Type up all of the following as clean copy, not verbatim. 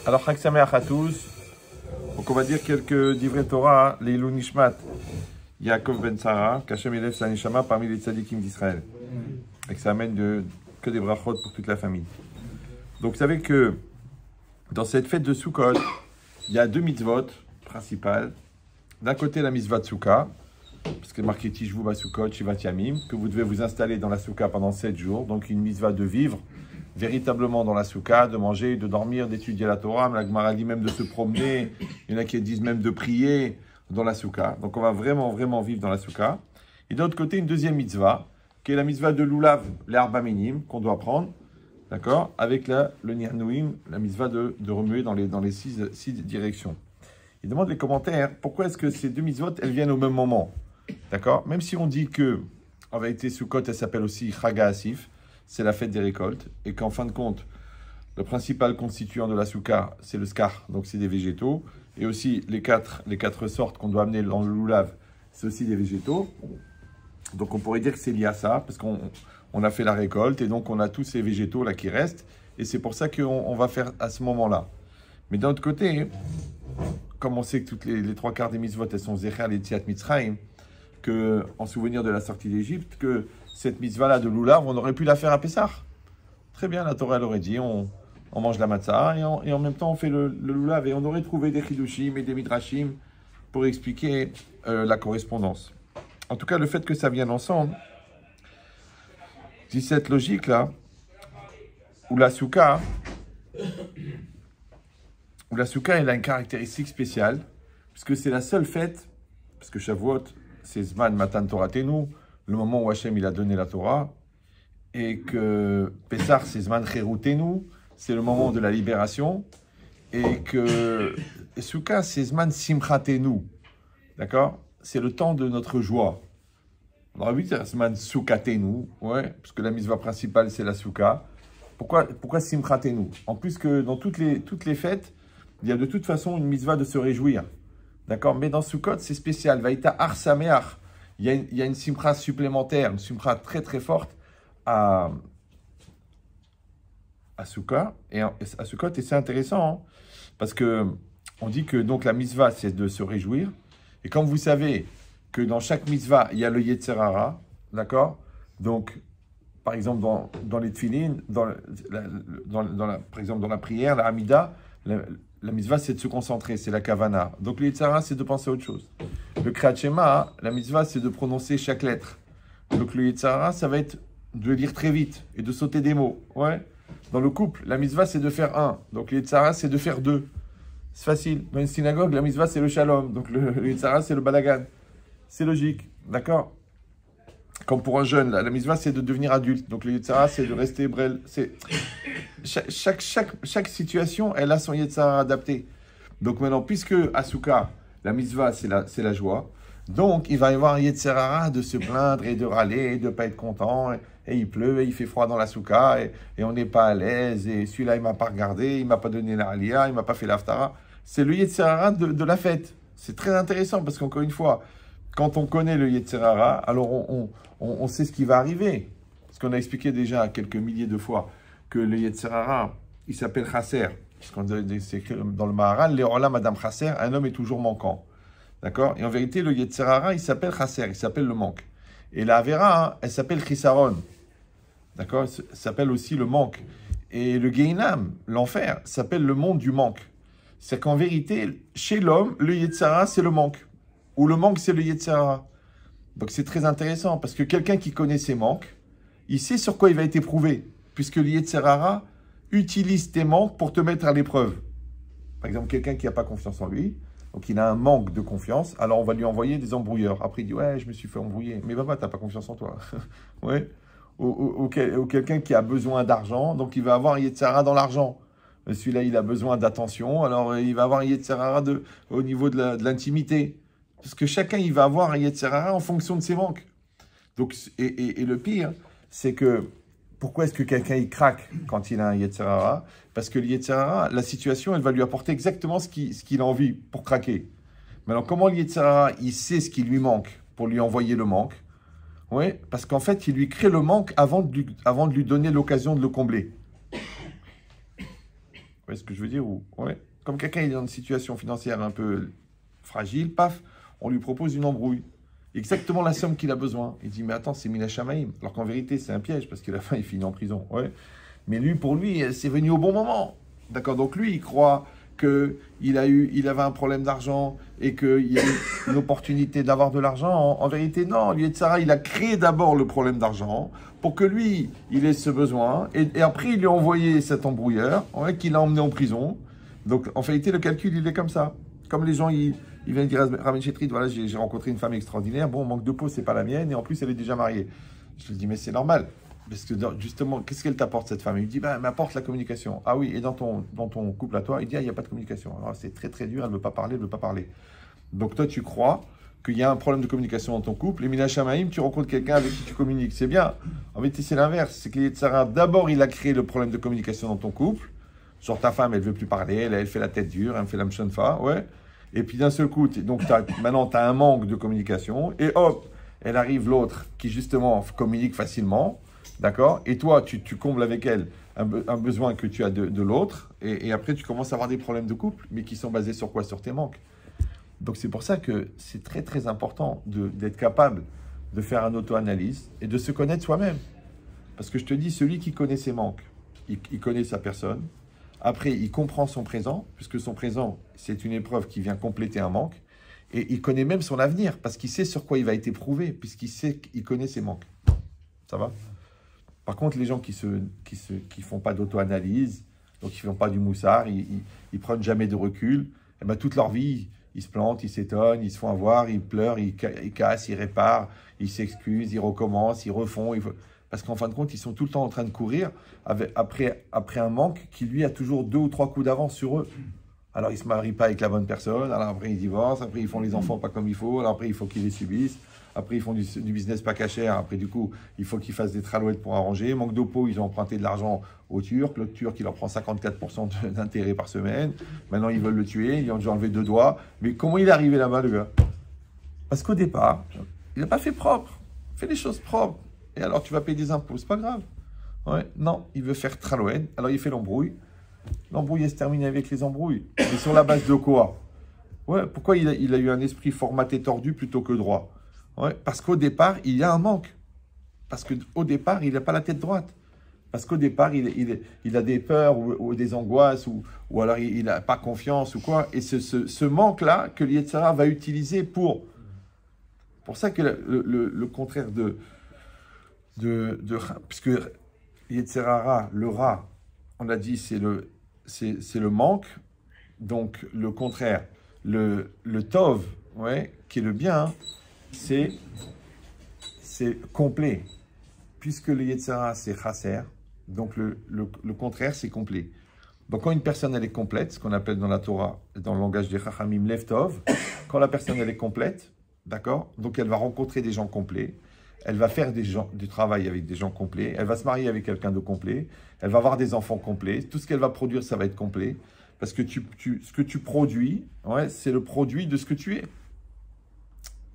Alors, Chag Sameach à tous. Donc, on va dire quelques divrei Torah, les Ilou Nishmat, Yaakov ben Sarah, qu'Hachem élève sa neshama parmi les tzadikim d'Israël. Et que ça amène que des brachot pour toute la famille. Donc, vous savez que dans cette fête de Sukkot, il y a deux mitzvot principales. D'un côté, la mitzvah de Sukkah, parce que marqué Tishvu Basukot, Shivat Yamim, que vous devez vous installer dans la Sukkah pendant 7 jours. Donc, une mitzvah de vivre véritablement dans la Sukkah, de manger, de dormir, d'étudier la Torah. La Gemara dit même de se promener. Il y en a qui disent même de prier dans la Sukkah. Donc, on va vraiment vivre dans la Sukkah. Et d'un autre côté, une deuxième mitzvah, qui est la mitzvah de Lulav, l'herbe minim, qu'on doit prendre, d'accord, avec le Nihanouim, la mitzvah de remuer dans les six directions. Il demande les commentaires, pourquoi est-ce que ces deux mitzvot, elles viennent au même moment? D'accord? Même si on dit que, en vérité, Sukkot, elle s'appelle aussi Chaga Asif, c'est la fête des récoltes, et qu'en fin de compte, le principal constituant de la Sukkah, c'est le skar, donc c'est des végétaux, et aussi les quatre sortes qu'on doit amener dans le loulav, c'est aussi des végétaux. Donc on pourrait dire que c'est lié à ça, parce qu'on a fait la récolte, et donc on a tous ces végétaux là qui restent, et c'est pour ça qu'on va faire à ce moment-là. Mais d'un autre côté, comme on sait que toutes les trois quarts des mitzvot, elles sont Zecher Yetziat Mitzrayim, que en souvenir de la sortie d'Égypte, que cette mitzvah-là de Lulav, on aurait pu la faire à Pessah. Très bien, la Torah elle aurait dit, on mange la matzah, et en même temps on fait le Lulav, et on aurait trouvé des chidushim et des midrashim pour expliquer la correspondance. En tout cas, le fait que ça vienne ensemble, dit cette logique-là, où la Souka, elle a une caractéristique spéciale, puisque c'est la seule fête, parce que Shavuot, c'est Zman Matan Torah Tenu, le moment où Hachem il a donné la Torah, et que Pessah, c'est Zman Cherut Tenu, c'est le moment de la libération, et que Souka, c'est Zman Simcha Tenu, d'accord? C'est le temps de notre joie. On aurait vu c'est Zman Souka Tenu, ouais, parce que la mitzvah principale, c'est la Souka. Pourquoi Simcha Tenu? En plus que dans toutes les fêtes, il y a de toute façon une mitzvah de se réjouir. D'accord? Mais dans Sukkot, c'est spécial. Vaïta Ar Sameach. Il y a une simcha supplémentaire, une simcha très très forte à Sukkot. Et c'est intéressant, hein, parce que on dit que donc la mitzvah, c'est de se réjouir. Et comme vous savez que dans chaque mitzvah, il y a le Yetzer Hara, d'accord? Donc, par exemple, dans les tefillin, par exemple dans la prière, la Hamida, la mitzvah, c'est de se concentrer, c'est la kavana. Donc, le Yetzer Hara, c'est de penser à autre chose. Le Kriyat Shema, la mitzvah, c'est de prononcer chaque lettre. Donc, le Yetzer Hara, ça va être de lire très vite et de sauter des mots. Ouais. Dans le couple, la mitzvah, c'est de faire un. Donc, le Yetzer Hara, c'est de faire deux. C'est facile. Dans une synagogue, la mitzvah, c'est le shalom. Donc, le Yetzer Hara, c'est le balagan. C'est logique. D'accord? Comme pour un jeune, la mitzvah, c'est de devenir adulte. Donc, le Yetzer Hara, c'est de rester brel. Chaque situation, elle a son Yetzer Hara adapté. Donc maintenant, puisque à Sukkah, la mitzvah, c'est la joie, donc il va y avoir un Yetzer Hara de se plaindre et de râler, et de ne pas être content, et il pleut, et il fait froid dans la Sukkah, et on n'est pas à l'aise, et celui-là, il ne m'a pas regardé, il ne m'a pas donné la aliyah, il ne m'a pas fait l'haftara. C'est le Yetzer Hara de la fête. C'est très intéressant, parce qu'encore une fois, quand on connaît le Yetzer Hara, alors on sait ce qui va arriver. Parce qu'on a expliqué déjà quelques milliers de fois que le Yetzer Hara, il s'appelle Chasser. Parce qu'on c'est écrit dans le Maharal, Léola, Madame Chasser, un homme est toujours manquant. D'accord? Et en vérité, le Yetzer Hara, il s'appelle Chasser, il s'appelle le manque. Et la Avera, hein, elle s'appelle Chisaron. D'accord? Elle s'appelle aussi le manque. Et le Gehinam, l'enfer, s'appelle le monde du manque. C'est qu'en vérité, chez l'homme, le Yetzer Hara, c'est le manque. Ou le manque, c'est le Yetzer Hara. Donc c'est très intéressant, parce que quelqu'un qui connaît ses manques, il sait sur quoi il va être éprouvé, puisque le Yetzer Hara utilise tes manques pour te mettre à l'épreuve. Par exemple, quelqu'un qui n'a pas confiance en lui, donc il a un manque de confiance, alors on va lui envoyer des embrouilleurs. Après, il dit « Ouais, je me suis fait embrouiller. » Mais papa, tu n'as pas confiance en toi. Ouais. Ou quelqu'un qui a besoin d'argent, donc il va avoir un Yetzer Hara dans l'argent. Celui-là, il a besoin d'attention, alors il va avoir un Yetzer Hara au niveau de l'intimité. Parce que chacun, il va avoir un Yetzer Hara en fonction de ses manques. Donc, et le pire, c'est que, pourquoi est-ce que quelqu'un, il craque quand il a un Yetzer Hara? Parce que le Yetzer Hara, la situation, elle va lui apporter exactement ce qu'il a envie pour craquer. Mais alors, comment le Yetzer Hara, il sait ce qui lui manque pour lui envoyer le manque? Oui, parce qu'en fait, il lui crée le manque avant de lui donner l'occasion de le combler. Vous voyez ce que je veux dire? Ouais. Comme quelqu'un est dans une situation financière un peu fragile, paf, on lui propose une embrouille. Exactement la somme qu'il a besoin. Il dit, mais attends, c'est Mina Shamaïm. Alors qu'en vérité, c'est un piège, parce qu'à la fin, il finit en prison. Ouais. Mais lui, pour lui, c'est venu au bon moment. D'accord? Donc lui, il croit qu'il avait un problème d'argent et qu'il y a eu une opportunité d'avoir de l'argent. En vérité, non. Lui et Sarah, il a créé d'abord le problème d'argent pour que lui, il ait ce besoin. Et après, il lui a envoyé cet embrouilleur, ouais, qu'il a emmené en prison. Donc, en vérité, le calcul, il est comme ça. Comme les gens, ils viennent dire, Raven Chetrit, voilà, j'ai rencontré une femme extraordinaire. Bon, manque de peau, c'est pas la mienne. Et en plus, elle est déjà mariée. Je lui dis, mais c'est normal. Parce que justement, qu'est-ce qu'elle t'apporte, cette femme? Il me dit, bah, elle m'apporte la communication. Ah oui, et dans ton couple à toi, il dit, ah, il n'y a pas de communication. Alors, c'est très, très dur, elle ne veut pas parler, elle ne veut pas parler. Donc, toi, tu crois qu'il y a un problème de communication dans ton couple. Et Mina Shamaïm, tu rencontres quelqu'un avec qui tu communiques. C'est bien. En vérité, c'est l'inverse. C'est que Sarah, d'abord, il a créé le problème de communication dans ton couple. Genre, ta femme, elle ne veut plus parler, elle fait la tête dure, elle me fait la mchonfa, ouais. Et puis, d'un seul coup, donc, maintenant, tu as un manque de communication. Et hop, elle arrive l'autre qui, justement, communique facilement. D'accord? Et toi, tu combles avec elle un besoin que tu as de l'autre. Et après, tu commences à avoir des problèmes de couple, mais qui sont basés sur quoi? Sur tes manques. Donc, c'est pour ça que c'est très, très important d'être capable de faire une auto-analyse et de se connaître soi-même. Parce que je te dis, celui qui connaît ses manques, il connaît sa personne. Après, il comprend son présent, puisque son présent, c'est une épreuve qui vient compléter un manque. Et il connaît même son avenir, parce qu'il sait sur quoi il va être éprouvé, puisqu'il sait qu'il connaît ses manques. Ça va? Par contre, les gens qui font pas d'auto-analyse, donc qui font pas du moussard, ils prennent jamais de recul, et ben toute leur vie, ils se plantent, ils s'étonnent, ils se font avoir, ils pleurent, ils cassent, ils réparent, ils s'excusent, ils recommencent, ils refont. Parce qu'en fin de compte, ils sont tout le temps en train de courir après un manque qui, lui, a toujours 2 ou 3 coups d'avance sur eux. Alors, ils ne se marient pas avec la bonne personne, alors après, ils divorcent, après, ils font les enfants pas comme il faut, alors après, il faut qu'ils les subissent. Après, ils font du business pas cachère. Après, du coup, il faut qu'ils fassent des tralouettes pour arranger. Manque de peau, ils ont emprunté de l'argent au Turc. Le Turc, il leur prend 54% d'intérêt par semaine. Maintenant, ils veulent le tuer. Ils ont déjà enlevé 2 doigts. Mais comment il est arrivé là-bas, le gars? Parce qu'au départ, il n'a pas fait propre. Il fait les choses propres. Et alors, tu vas payer des impôts. C'est pas grave. Ouais, non, il veut faire tralouette. Alors, il fait l'embrouille. L'embrouille, elle se termine avec les embrouilles. Et sur la base de quoi? Ouais, pourquoi il a eu un esprit formaté tordu plutôt que droit? Ouais, parce qu'au départ, il y a un manque. Parce qu'au départ, il n'a pas la tête droite. Parce qu'au départ, il a des peurs ou des angoisses ou alors il n'a pas confiance ou quoi. Et ce manque-là que l'Yetzara va utiliser pour ça que le contraire puisque Yetzara, le rat, on l'a dit, c'est le manque. Donc, le contraire, le tov, ouais, qui est le bien, c'est complet. Puisque le Yetzara, c'est chasser, donc le contraire, c'est complet. Donc, quand une personne, elle est complète, ce qu'on appelle dans la Torah, dans le langage des Chachamim, lev tov, quand la personne, elle est complète, d'accord? Donc, elle va rencontrer des gens complets, elle va faire du travail avec des gens complets, elle va se marier avec quelqu'un de complet, elle va avoir des enfants complets, tout ce qu'elle va produire, ça va être complet, parce que ce que tu produis, ouais, c'est le produit de ce que tu es.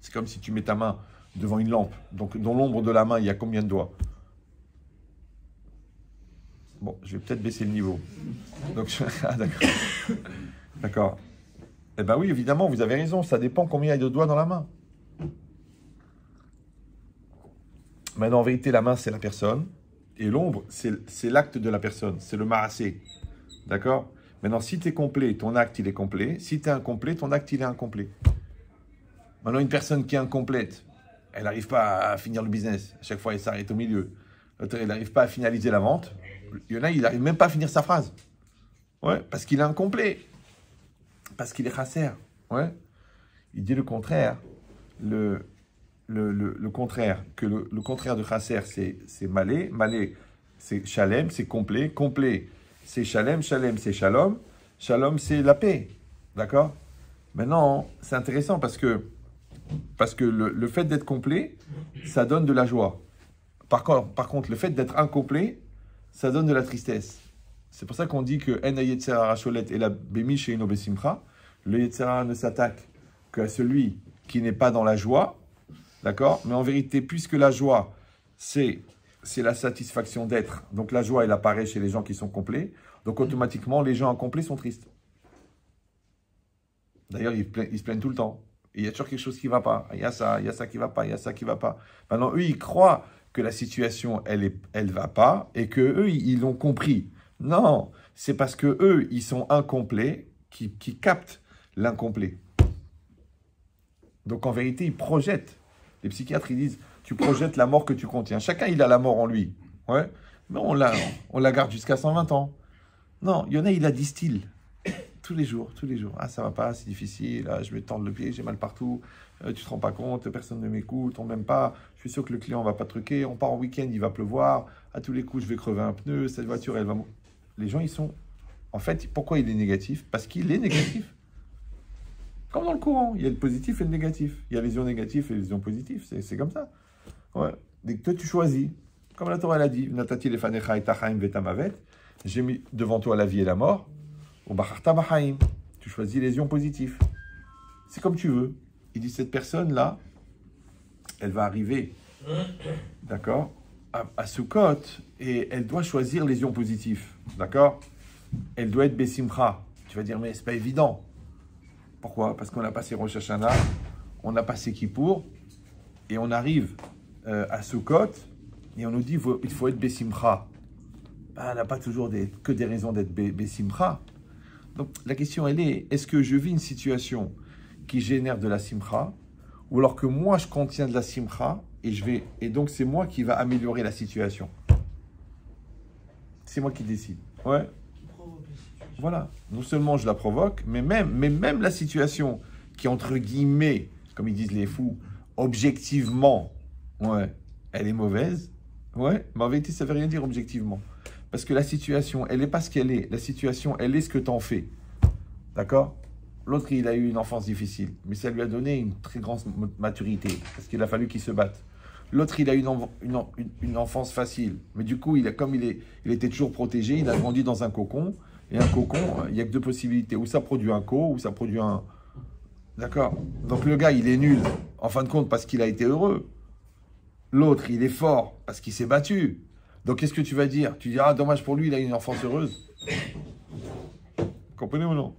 C'est comme si tu mets ta main devant une lampe. Donc, dans l'ombre de la main, il y a combien de doigts? Bon, je vais peut-être baisser le niveau. Donc, ah, d'accord. D'accord. Eh bien oui, évidemment, vous avez raison. Ça dépend combien il y a de doigts dans la main. Maintenant, en vérité, la main, c'est la personne. Et l'ombre, c'est l'acte de la personne. C'est le marassé. D'accord? Maintenant, si tu es complet, ton acte, il est complet. Si tu es incomplet, ton acte, il est incomplet. Maintenant, une personne qui est incomplète, elle n'arrive pas à finir le business. À chaque fois, elle s'arrête au milieu. L'autre, elle n'arrive pas à finaliser la vente. Il y en a, il n'arrive même pas à finir sa phrase. Ouais, parce qu'il est incomplet. Parce qu'il est chasser. Ouais. Il dit le contraire. Le contraire. Que le contraire de chasser, c'est malé. Malé, c'est shalem, c'est complet. Complet, c'est shalem. Shalem, c'est shalom. Shalom, c'est la paix. D'accord? Maintenant, c'est intéressant parce que le fait d'être complet, ça donne de la joie. Par contre, le fait d'être incomplet, ça donne de la tristesse. C'est pour ça qu'on dit que En Yetzera Racholet et la Bemi chez Ino Besimcha, le Yetzera ne s'attaque qu'à celui qui n'est pas dans la joie, d'accord? Mais en vérité, puisque la joie, c'est la satisfaction d'être, donc la joie, elle apparaît chez les gens qui sont complets, Donc automatiquement, les gens incomplets sont tristes. D'ailleurs, ils se plaignent tout le temps. Et il y a toujours quelque chose qui ne va pas. Il y a ça qui ne va pas, il y a ça qui ne va pas. Maintenant, eux, ils croient que la situation, elle va pas et que eux, ils l'ont compris. Non, c'est parce que eux, ils sont incomplets qui captent l'incomplet. Donc en vérité, ils projettent. Les psychiatres, ils disent, tu projettes la mort que tu contiens. Chacun, il a la mort en lui. Ouais. Mais on la garde jusqu'à 120 ans. Non, il y en a, il la distille. Tous les jours. Ah, ça va pas, c'est difficile. Ah, je vais tendre le pied, j'ai mal partout. Tu te rends pas compte, personne ne m'écoute, on m'aime pas. Je suis sûr que le client va pas truquer. On part en week-end, il va pleuvoir. À tous les coups, je vais crever un pneu. Cette voiture, elle va... Les gens, ils sont... En fait, pourquoi il est négatif? Parce qu'il est négatif. Comme dans le courant, il y a le positif et le négatif. Il y a les ions négatifs et les ions positifs. C'est comme ça. Ouais. Dès que toi, tu choisis. Comme la Torah l'a dit, Natati lefanecha et tachaim vetamavet. J'ai mis devant toi la vie et la mort. Tu choisis les ions positifs. C'est comme tu veux. Il dit, cette personne-là, elle va arriver, d'accord, à Sukkot, et elle doit choisir les ions positifs, d'accord. Elle doit être Bessimcha. Tu vas dire, mais c'est pas évident. Pourquoi? Parce qu'on a passé Rosh Hashanah, on a passé Kippour, et on arrive à Sukkot, et on nous dit, il faut être Bessimcha. Ben, on n'a pas toujours que des raisons d'être Bessimcha. Donc, la question, elle est, est-ce que je vis une situation qui génère de la simcha, ou alors que moi, je contiens de la simcha, et donc c'est moi qui va améliorer la situation. C'est moi qui décide. Ouais. Voilà. Non seulement je la provoque, mais même la situation qui, entre guillemets, comme ils disent les fous, objectivement, ouais, elle est mauvaise. Ouais, mais en vérité, ça ne veut rien dire objectivement. Parce que la situation, elle n'est pas ce qu'elle est. La situation, elle est ce que tu en fais. D'accord? L'autre, il a eu une enfance difficile, mais ça lui a donné une très grande maturité, parce qu'il a fallu qu'il se batte. L'autre, il a eu une enfance facile, mais du coup, il était toujours protégé, il a grandi dans un cocon, et un cocon, il n'y a que deux possibilités. Ou ça produit un co, ou ça produit un... D'accord? Donc le gars, il est nul, en fin de compte, parce qu'il a été heureux. L'autre, il est fort, parce qu'il s'est battu. Donc, qu'est-ce que tu vas dire? Tu dis, ah, dommage pour lui, il a eu une enfance heureuse. Comprenez ou non?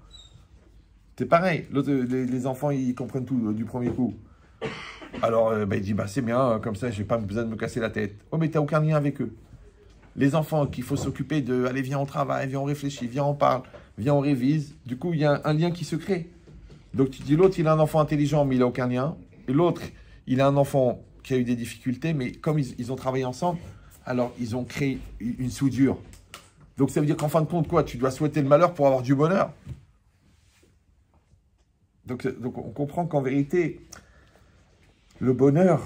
C'est pareil. Les enfants, ils comprennent tout du premier coup. Alors, il dit, c'est bien, comme ça, je n'ai pas besoin de me casser la tête. Oh, mais tu n'as aucun lien avec eux. Les enfants qu'il faut s'occuper de, allez, viens, on travaille, viens, on réfléchit, viens, on parle, viens, on révise. Du coup, il y a un lien qui se crée. Donc, tu dis, l'autre, il a un enfant intelligent, mais il n'a aucun lien. Et l'autre, il a un enfant qui a eu des difficultés, mais comme ils ont travaillé ensemble, alors, ils ont créé une soudure. Donc, ça veut dire qu'en fin de compte, quoi? Tu dois souhaiter le malheur pour avoir du bonheur. Donc on comprend qu'en vérité, le bonheur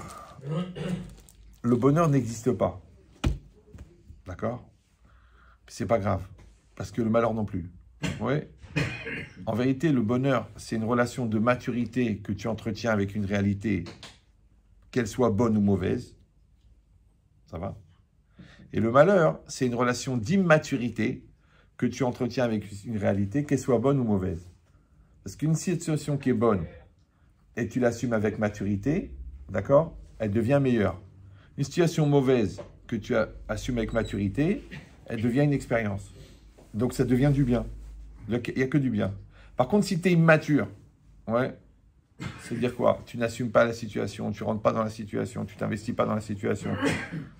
n'existe pas. D'accord? C'est pas grave. Parce que le malheur non plus. Ouais. En vérité, le bonheur, c'est une relation de maturité que tu entretiens avec une réalité, qu'elle soit bonne ou mauvaise. Ça va? Et le malheur, c'est une relation d'immaturité que tu entretiens avec une réalité, qu'elle soit bonne ou mauvaise. Parce qu'une situation qui est bonne, et tu l'assumes avec maturité, d'accord, elle devient meilleure. Une situation mauvaise que tu assumes avec maturité, elle devient une expérience. Donc ça devient du bien. Il n'y a que du bien. Par contre, si tu es immature, ouais, c'est-à-dire quoi? Tu n'assumes pas la situation, tu ne rentres pas dans la situation, tu ne t'investis pas dans la situation,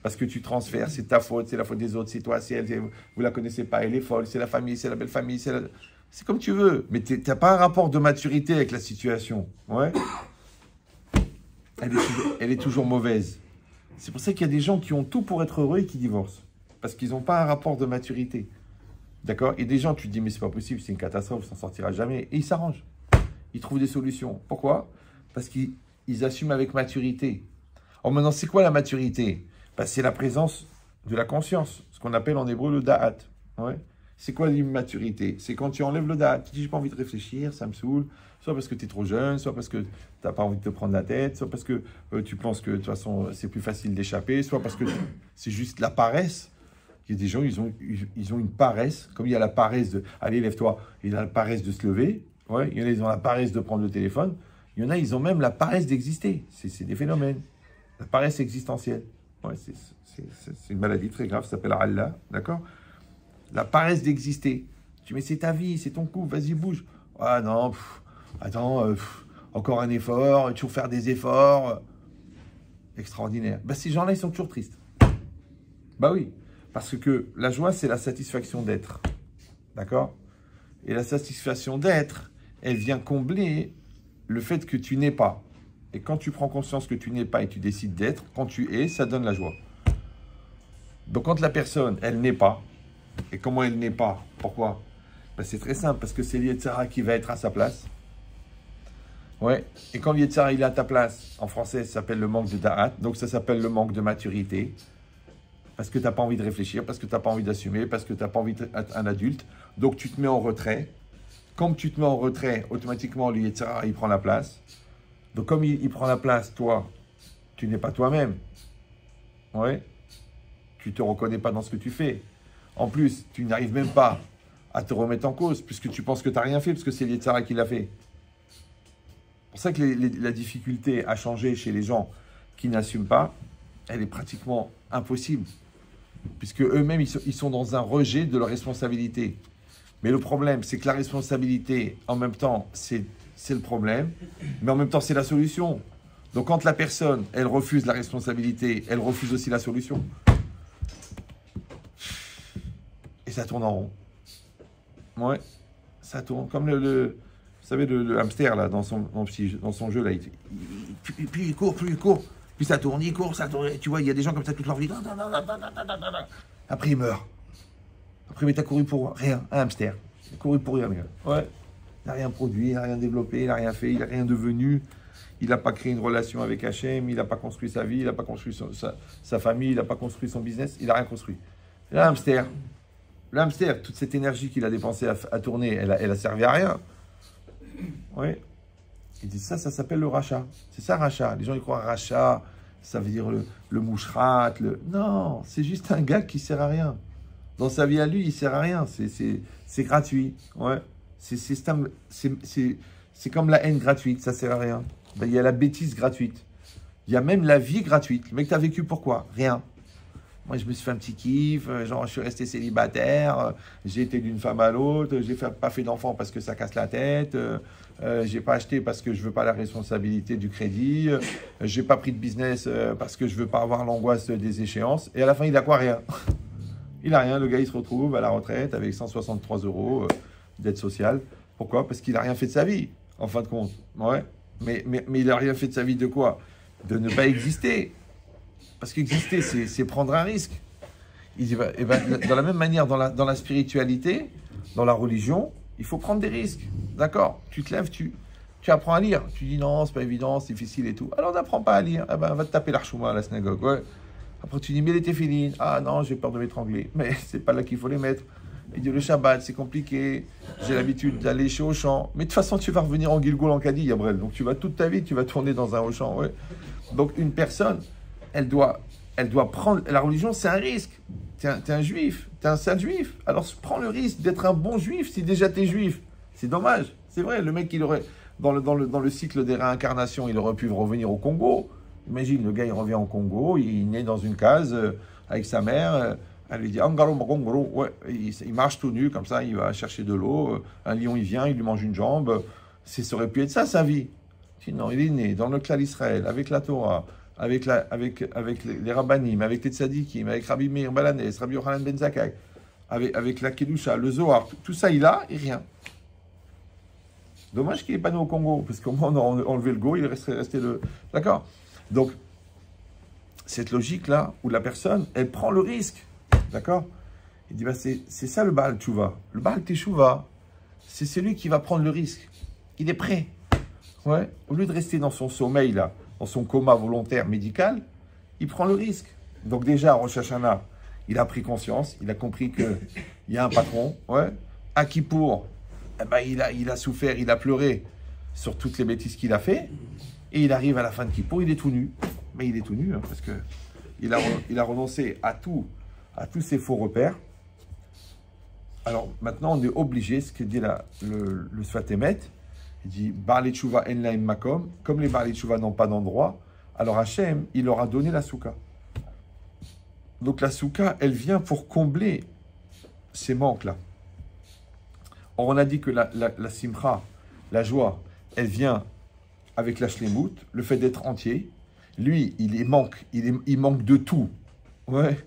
parce que tu transfères, c'est ta faute, c'est la faute des autres, c'est toi, c'est elle, vous ne la connaissez pas, elle est folle, c'est la famille, c'est la belle famille, c'est comme tu veux, mais tu n'as pas un rapport de maturité avec la situation. Ouais. Elle est toujours mauvaise. C'est pour ça qu'il y a des gens qui ont tout pour être heureux et qui divorcent, parce qu'ils n'ont pas un rapport de maturité. D'accord? Et des gens, tu te dis, mais c'est pas possible, c'est une catastrophe, ça ne s'en sortira jamais, et ils s'arrangent. Ils trouvent des solutions. Pourquoi? Parce qu'ils assument avec maturité. Alors maintenant, c'est quoi la maturité? C'est la présence de la conscience, ce qu'on appelle en hébreu le da'at. Ouais. C'est quoi l'immaturité? C'est quand tu enlèves le da'at. Tu dis, j'ai pas envie de réfléchir, ça me saoule. Soit parce que tu es trop jeune, soit parce que tu n'as pas envie de te prendre la tête, soit parce que tu penses que de toute façon, c'est plus facile d'échapper, soit parce que c'est juste la paresse. Il y a des gens, ils ont une paresse, comme il y a la paresse de « allez, lève-toi », il y a la paresse de se lever. Ouais, il y en a, ils ont la paresse de prendre le téléphone. Il y en a, ils ont même la paresse d'exister. C'est des phénomènes. La paresse existentielle. Ouais, c'est une maladie très grave, ça s'appelle Allah. D'accord? la paresse d'exister. Tu dis, mais c'est ta vie, c'est ton couple, vas-y, bouge. Ah non, attends, encore un effort, toujours faire des efforts. Extraordinaire. Ben, ces gens-là, ils sont toujours tristes. Bah oui, parce que la joie, c'est la satisfaction d'être. D'accord? Et la satisfaction d'être, elle vient combler le fait que tu n'es pas. Et quand tu prends conscience que tu n'es pas et tu décides d'être, quand tu es, ça donne la joie. Donc quand la personne, elle n'est pas, et comment elle n'est pas? Pourquoi? Ben, c'est très simple, parce que c'est l'Yetzara qui va être à sa place. Ouais. Et quand l'Yetzara, il est à ta place, en français, ça s'appelle le manque de da'at, donc ça s'appelle le manque de maturité, parce que tu n'as pas envie de réfléchir, parce que tu n'as pas envie d'assumer, parce que tu n'as pas envie d'être un adulte, donc tu te mets en retrait. Comme tu te mets en retrait, automatiquement, l'Yetzara, il prend la place. Donc comme il prend la place, toi, tu n'es pas toi-même. Ouais. Tu ne te reconnais pas dans ce que tu fais. En plus, tu n'arrives même pas à te remettre en cause, puisque tu penses que tu n'as rien fait, parce que c'est l'Yetzara qui l'a fait. C'est pour ça que la difficulté à changer chez les gens qui n'assument pas, elle est pratiquement impossible. Puisque eux-mêmes, ils sont dans un rejet de leur responsabilité. Mais le problème, c'est que la responsabilité, en même temps, c'est le problème, mais en même temps, c'est la solution. Donc quand la personne, elle refuse la responsabilité, elle refuse aussi la solution. Et ça tourne en rond. Ouais, ça tourne. Comme vous savez, le hamster, là, dans son jeu, là, plus il court, puis ça tourne, il court, ça tourne. Tu vois, il y a des gens comme ça toute leur vie. Après, il meurt. Après, mais t'as couru pour rien, un hamster. Il a couru pour rien, le gars. Ouais. Il n'a rien produit, il n'a rien développé, il n'a rien fait, il n'a rien devenu. Il n'a pas créé une relation avec Hachem, il n'a pas construit sa vie, il n'a pas construit sa famille, il n'a pas construit son business, il n'a rien construit. Le hamster, toute cette énergie qu'il a dépensée à tourner, elle a servi à rien. Oui. Il dit ça s'appelle le rachat. C'est ça, rachat. Les gens, ils croient rachat, ça veut dire le moucherat. Non, c'est juste un gars qui ne sert à rien. Dans sa vie à lui, il ne sert à rien. C'est gratuit. Ouais. C'est comme la haine gratuite, ça ne sert à rien. Ben, il y a la bêtise gratuite. Il y a même la vie gratuite. Le mec, tu as vécu pourquoi? Rien. Moi, je me suis fait un petit kiff, genre, je suis resté célibataire, j'ai été d'une femme à l'autre, j'ai pas fait d'enfant parce que ça casse la tête, j'ai pas acheté parce que je veux pas la responsabilité du crédit, j'ai pas pris de business parce que je veux pas avoir l'angoisse des échéances. Et à la fin, il a quoi? Rien. Il a rien. Le gars, il se retrouve à la retraite avec 163 € d'aide sociale. Pourquoi? Parce qu'il a rien fait de sa vie, en fin de compte. Ouais. Mais il a rien fait de sa vie de quoi? De ne pas exister. Parce qu'exister, c'est prendre un risque. Il dit, dans la même manière, dans la spiritualité, dans la religion, il faut prendre des risques. D'accord? Tu te lèves, tu apprends à lire. Tu dis non, c'est pas évident, c'est difficile et tout. Alors n'apprends pas à lire. Eh ben, va te taper l'archouma à la synagogue. Ouais. Après, tu dis, mais les téphilines. Ah non, j'ai peur de m'étrangler. Mais c'est pas là qu'il faut les mettre. Il dit, le Shabbat, c'est compliqué. J'ai l'habitude d'aller chez Auchan. Mais de toute façon, tu vas revenir en Gilgoul en Kadi, Yabrel. Donc tu vas toute ta vie, tu vas tourner dans un Auchan. Ouais. Donc une personne, elle doit prendre... La religion, c'est un risque. T'es un juif, t'es un sale juif. Alors prends le risque d'être un bon juif si déjà t'es juif. C'est dommage. C'est vrai, le mec, il aurait... Dans le cycle des réincarnations, il aurait pu revenir au Congo. Imagine, le gars, il revient au Congo, il naît dans une case avec sa mère. Elle lui dit, Angaro, Magongoro. Ouais, il marche tout nu, comme ça, il va chercher de l'eau. Un lion, il vient, il lui mange une jambe. Ça aurait pu être ça, sa vie. Sinon, il est né dans le clan d'Israël, avec la Torah, avec les rabbanim, avec les tzadikim, avec Rabbi Meir Balanès, Rabbi Yochanan Ben Zakkai, avec la Kedusha, le Zohar, tout ça il a et rien. Dommage qu'il n'est pas né au Congo, parce qu'au moins on a enlevé le go, il est resté le... D'accord? Donc, cette logique-là, où la personne, elle prend le risque, d'accord? Il dit, bah, c'est ça le Baal Teshuvah. Le Baal Teshuvah, c'est celui qui va prendre le risque. Il est prêt. Ouais. Au lieu de rester dans son sommeil, là, dans son coma volontaire médical, il prend le risque. Donc déjà, Rosh Hashanah, il a pris conscience, il a compris qu'il y a un patron. Ouais. À Kippour, eh ben, il a souffert, il a pleuré sur toutes les bêtises qu'il a fait. Et il arrive à la fin de Kippour, il est tout nu. Mais il est tout nu, hein, parce que il a renoncé à tous ses faux repères. Alors maintenant, on est obligé, ce que dit le Sfat Emet, il dit Baalei Teshuva en lahem makom, comme les Baalei Teshuva n'ont pas d'endroit, alors Hachem, il leur a donné la souka. Donc la souka, elle vient pour combler ces manques-là. Or, on a dit que la simcha, la joie, elle vient avec la shlemut, le fait d'être entier. Lui, il manque de tout. Ouais.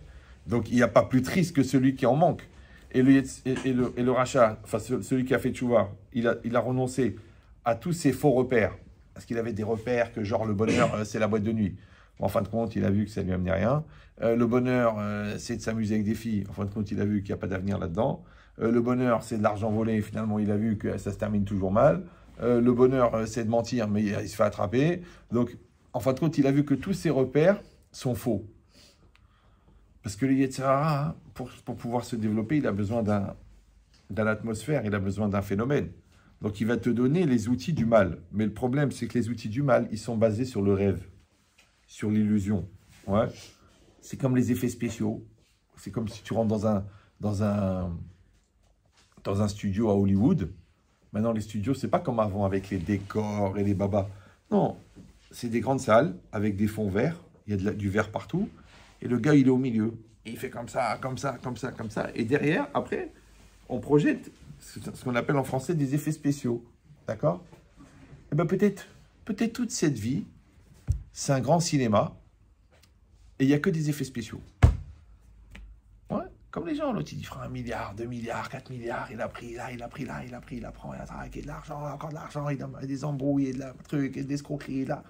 Donc, il n'y a pas plus triste que celui qui en manque. Et le rachat, enfin celui qui a fait tchouva, il a renoncé à tous ses faux repères. Parce qu'il avait des repères que genre le bonheur, c'est la boîte de nuit. En fin de compte, il a vu que ça ne lui amenait rien. Le bonheur, c'est de s'amuser avec des filles. En fin de compte, il a vu qu'il n'y a pas d'avenir là-dedans. Le bonheur, c'est de l'argent volé. Finalement, il a vu que ça se termine toujours mal. Le bonheur, c'est de mentir, mais il se fait attraper. Donc, en fin de compte, il a vu que tous ces repères sont faux. Parce que le Yetzer Hara, pour pouvoir se développer, il a besoin d'une atmosphère, il a besoin d'un phénomène. Donc, il va te donner les outils du mal. Mais le problème, c'est que les outils du mal, ils sont basés sur le rêve, sur l'illusion. Ouais. C'est comme les effets spéciaux. C'est comme si tu rentres dans un studio à Hollywood. Maintenant, les studios, c'est pas comme avant avec les décors et les babas. Non, c'est des grandes salles avec des fonds verts. Il y a du vert partout. Et le gars, il est au milieu. Et il fait comme ça, comme ça, comme ça, comme ça. Et derrière, après, on projette ce qu'on appelle en français des effets spéciaux. D'accord? Et bien peut-être toute cette vie, c'est un grand cinéma. Et il n'y a que des effets spéciaux. Ouais, comme les gens, l'autre, il dit, fera 1 milliard, 2 milliards, 4 milliards, il a pris là, il a pris là, il a pris, il apprend, il a traqué de l'argent, encore de l'argent, il a des embrouilles, de la truc, des escroqueries, là.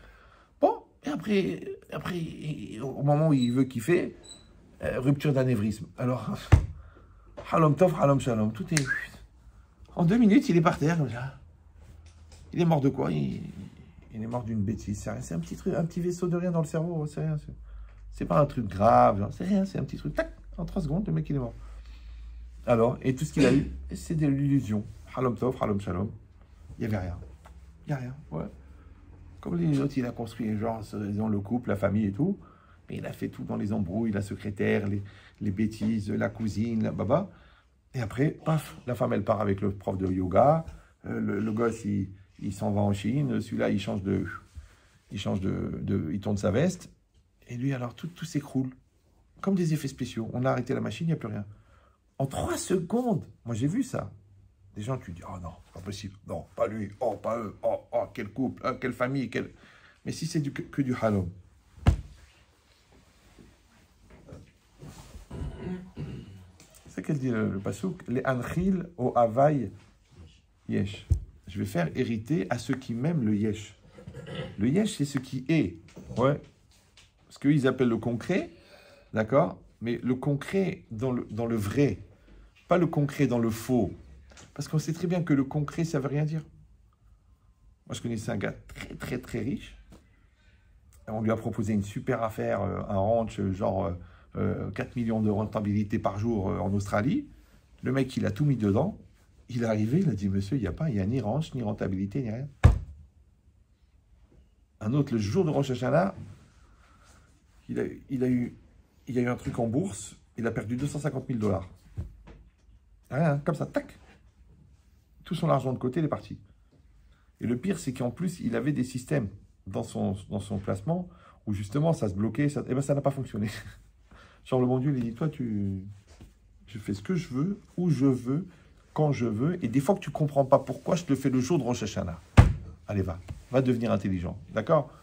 Bon, et après, au moment où il veut kiffer, rupture d'anévrisme. Alors, halom tov, halom shalom, tout est... En 2 minutes, il est par terre, comme ça. Il est mort de quoi? Il est mort d'une bêtise, c'est rien, c'est un petit truc, un petit vaisseau de rien dans le cerveau, c'est rien, c'est pas un truc grave, c'est rien, c'est un petit truc, tac, en 3 secondes, le mec, il est mort. Alors, et tout ce qu'il a eu, c'est de l'illusion. Halom tov, halom shalom, il n'y avait rien. Il n'y a rien, ouais. Comme les autres, il a construit, genre, le couple, la famille et tout. Mais il a fait tout dans les embrouilles, la secrétaire, les bêtises, la cousine, la baba. Et après, paf, la femme, elle part avec le prof de yoga. Le gosse, il s'en va en Chine. Celui-là, il tourne sa veste. Et lui, alors, tout s'écroule. Comme des effets spéciaux. On a arrêté la machine, il n'y a plus rien. En 3 secondes. Moi, j'ai vu ça. Des gens, tu dis, oh non, c'est pas possible. Non, pas lui. Oh, pas eux. Oh, quel couple. Quelle famille. Mais si c'est que du halom. C'est qu'elle dit le pasouk. Les anchil au havai yesh. Je vais faire hériter à ceux qui m'aiment le yesh. Le yesh, c'est ce qui est. Ouais. Ce qu'ils appellent le concret. D'accord? Mais le concret dans le vrai. Pas le concret dans le faux. Parce qu'on sait très bien que le concret, ça ne veut rien dire. Moi, je connaissais un gars très, très, très riche. On lui a proposé une super affaire, un ranch, genre 4 millions de rentabilité par jour en Australie. Le mec, il a tout mis dedans. Il est arrivé, il a dit, monsieur, il n'y a ni ranch, ni rentabilité, ni rien. Un autre, le jour de Rosh Hashanah, il a eu un truc en bourse, il a perdu 250 000 $. Rien, comme ça, tac. Tout son argent de côté, il est parti. Et le pire, c'est qu'en plus, il avait des systèmes dans son placement où justement, ça se bloquait, et ben ça n'a pas fonctionné. Genre, le bon Dieu, il dit, toi, je fais ce que je veux, où je veux, quand je veux, et des fois que tu ne comprends pas pourquoi, je te le fais le jour de Rosh Hashanah. Allez, va devenir intelligent, d'accord?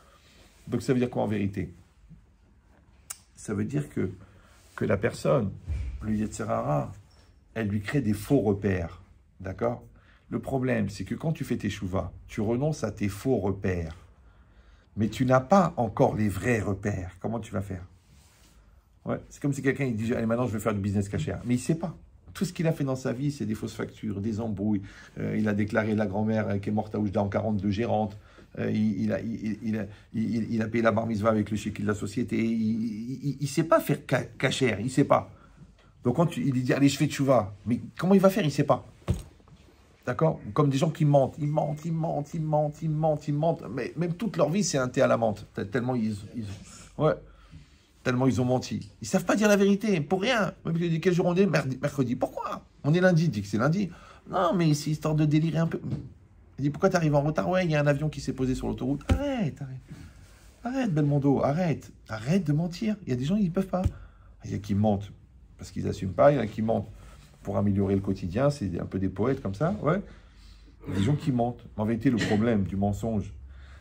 Donc, ça veut dire quoi en vérité? Ça veut dire que la personne, le Yetzer Hara, elle lui crée des faux repères, d'accord? Le problème, c'est que quand tu fais tes chouvas, tu renonces à tes faux repères. Mais tu n'as pas encore les vrais repères. Comment tu vas faire? Ouais, c'est comme si quelqu'un il dit, allez, maintenant je vais faire du business cachère. Mais il ne sait pas. Tout ce qu'il a fait dans sa vie, c'est des fausses factures, des embrouilles. Il a déclaré la grand-mère qui est morte à Oujda en 42 gérante. Il a payé la bar mitzvah avec le chéquier de la société. Il ne sait pas faire cachère. Il ne sait pas. Donc quand il dit, allez, je fais tchouva. Mais comment il va faire? Il ne sait pas. D'accord? Comme des gens qui mentent. Ils mentent. Mais même toute leur vie, c'est un thé à la menthe. Tellement tellement ils ont menti. Ils ne savent pas dire la vérité. Pour rien. Même si quel jour on est? Mercredi. Pourquoi? On est lundi. Il dit que c'est lundi. Non, mais c'est histoire de délirer un peu. Il dit, pourquoi tu arrives en retard? Ouais, il y a un avion qui s'est posé sur l'autoroute. Arrête, Belmondo. Arrête de mentir. Il y a des gens, ils ne peuvent pas. Il y a qui mentent parce qu'ils n'assument pas. Il y en a qui mentent pour améliorer le quotidien, c'est un peu des poètes comme ça, ouais. Des gens qui mentent. En vérité, le problème du mensonge,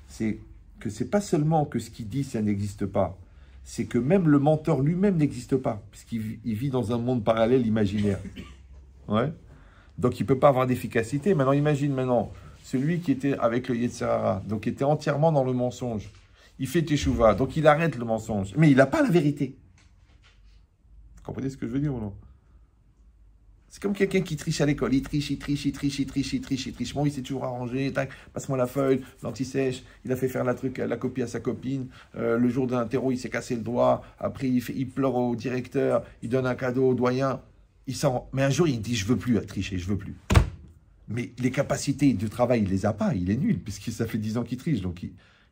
c'est que c'est pas seulement que ce qu'il dit, ça n'existe pas. C'est que même le menteur lui-même n'existe pas, puisqu'il vit dans un monde parallèle imaginaire. Ouais. Donc, il ne peut pas avoir d'efficacité. Maintenant, imagine celui qui était avec le Yetzer Hara, donc qui était entièrement dans le mensonge. Il fait teshuva, donc il arrête le mensonge. Mais il n'a pas la vérité. Vous comprenez ce que je veux dire ou non? C'est comme quelqu'un qui triche à l'école. Il triche. Bon, il s'est toujours arrangé. Tac, passe-moi la feuille, l'anti-sèche. Il a fait faire la copie à sa copine. Le jour d'un terreau, il s'est cassé le doigt. Après, il pleure au directeur. Il donne un cadeau au doyen. Mais un jour, il dit, je veux plus tricher, je veux plus. Mais les capacités de travail, il les a pas. Il est nul, puisque ça fait 10 ans qu'il triche. Donc,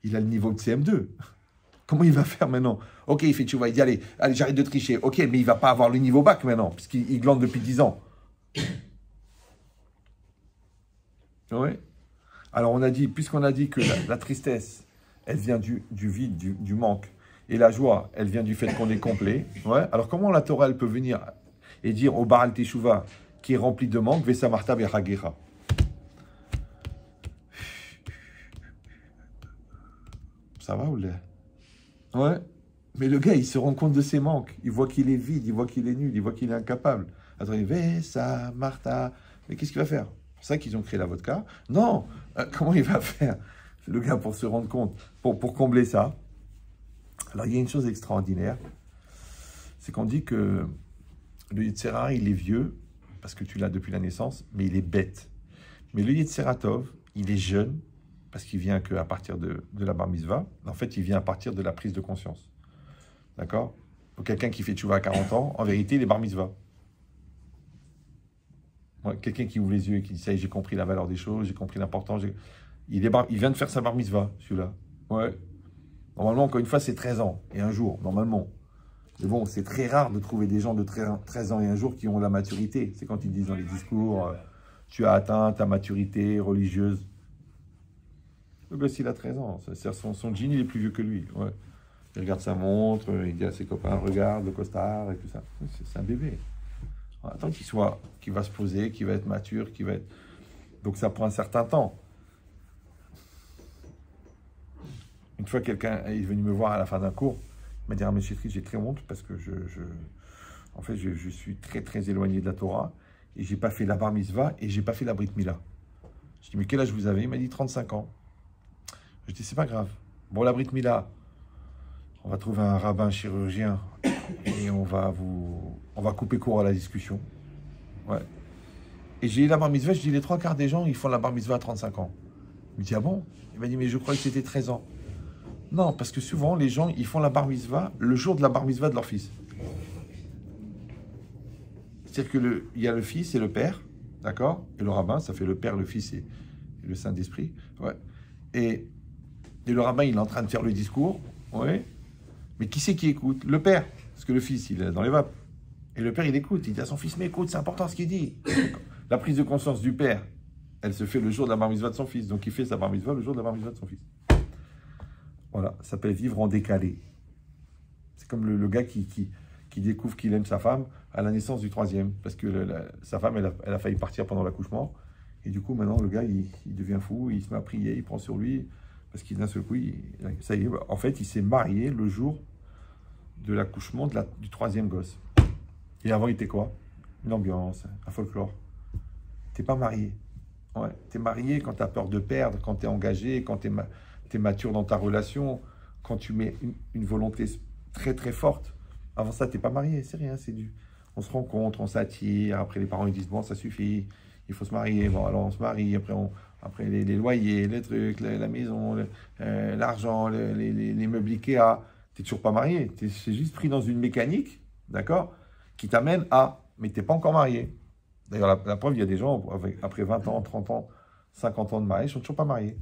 il a le niveau de CM2. Comment il va faire maintenant? Ok, il fait tu vois, il dit, allez, j'arrête de tricher. Ok, mais il va pas avoir le niveau bac maintenant, puisqu'il glande depuis 10 ans. Oui. Alors, puisqu'on a dit que la tristesse, elle vient du vide, du manque, et la joie, elle vient du fait qu'on est complet. Ouais. Alors, comment la Torah, elle peut venir et dire au Baal Teshuva, qui est rempli de manque, Vesa Marta Bechagecha. Ça va ou là? Ouais. Mais le gars, il se rend compte de ses manques. Il voit qu'il est vide, il voit qu'il est nul, il voit qu'il est incapable. Attends, Vesa Marta. Mais qu'est-ce qu'il va faire? C'est ça qu'ils ont créé la vodka. Non, comment il va faire, le gars, pour se rendre compte, pour combler ça? Alors, il y a une chose extraordinaire, c'est qu'on dit que le Yetzer Hara, il est vieux, parce que tu l'as depuis la naissance, mais il est bête. Mais le Yetzer Hara Tov, il est jeune, parce qu'il vient qu'à partir de la bar mitzvah. En fait, il vient à partir de la prise de conscience. D'accord? Pour quelqu'un qui fait tchouva à 40 ans, en vérité, il est bar mitzvah. Ouais, quelqu'un qui ouvre les yeux et qui dit ça, j'ai compris la valeur des choses, j'ai compris l'importance. Il vient de faire sa bar mitzvah, celui-là. Ouais. Normalement, encore une fois, c'est 13 ans et un jour, normalement. Mais bon, c'est très rare de trouver des gens de 13 ans et un jour qui ont la maturité. C'est quand ils disent dans les discours, tu as atteint ta maturité religieuse. Le gosse, il a 13 ans. Son jean, il est plus vieux que lui. Ouais. Il regarde sa montre, il dit à ses copains, regarde le costard et tout ça. C'est un bébé. Attends qu'il va se poser, qu'il va être mature, qu'il va être... Donc ça prend un certain temps. Une fois, quelqu'un est venu me voir à la fin d'un cours, il m'a dit, ah, monsieur Tritch, j'ai très honte parce que en fait, je suis très, très éloigné de la Torah et j'ai pas fait la bar mitzvah et j'ai pas fait la brit mila. Je dis, mais quel âge vous avez? Il m'a dit 35 ans. Je dis, c'est pas grave. Bon, la brit mila, on va trouver un rabbin chirurgien et on va couper court à la discussion. Ouais. Et j'ai eu la bar mitzvah, je dis, les 3/4 des gens, ils font la bar mitzvah à 35 ans. Il me dit, ah bon? Il m'a dit, mais je crois que c'était 13 ans. Non, parce que souvent, les gens, ils font la bar mitzvah le jour de la bar mitzvah de leur fils. C'est-à-dire qu'il y a le fils et le père, d'accord? Et le rabbin, ça fait le père, le fils et le Saint-Esprit. Ouais. Et le rabbin, il est en train de faire le discours. Ouais. Mais qui c'est qui écoute? Le père. Parce que le fils, il est dans les vapes. Et le père, il écoute. Il dit à son fils, mais écoute, c'est important ce qu'il dit. La prise de conscience du père, elle se fait le jour de la bar mitzvah de son fils. Donc, il fait sa bar mitzvah le jour de la bar mitzvah de son fils. Voilà, ça s'appelle vivre en décalé. C'est comme le gars qui découvre qu'il aime sa femme à la naissance du 3e. Parce que sa femme, elle a failli partir pendant l'accouchement. Et du coup, maintenant, le gars, il devient fou, il se met à prier, il prend sur lui. Parce qu'il d'un seul coup, ça y est, en fait, il s'est marié le jour de l'accouchement du 3e gosse. Et avant, il était quoi? Une ambiance, un folklore. T'es pas marié. Ouais. T'es marié quand tu as peur de perdre, quand tu es engagé, quand tu es mature dans ta relation, quand tu mets une volonté très très forte. Avant ça, tu n'es pas marié, c'est rien, c'est on se rencontre, on s'attire, après les parents ils disent bon, ça suffit, il faut se marier, bon alors on se marie, après les loyers, les trucs, la maison, l'argent, les meubles Ikea, tu n'es toujours pas marié, c'est juste pris dans une mécanique, d'accord, qui t'amène à, mais tu n'es pas encore marié. D'ailleurs, la preuve, il y a des gens, après 20 ans, 30 ans, 50 ans de mariage, ils ne sont toujours pas mariés.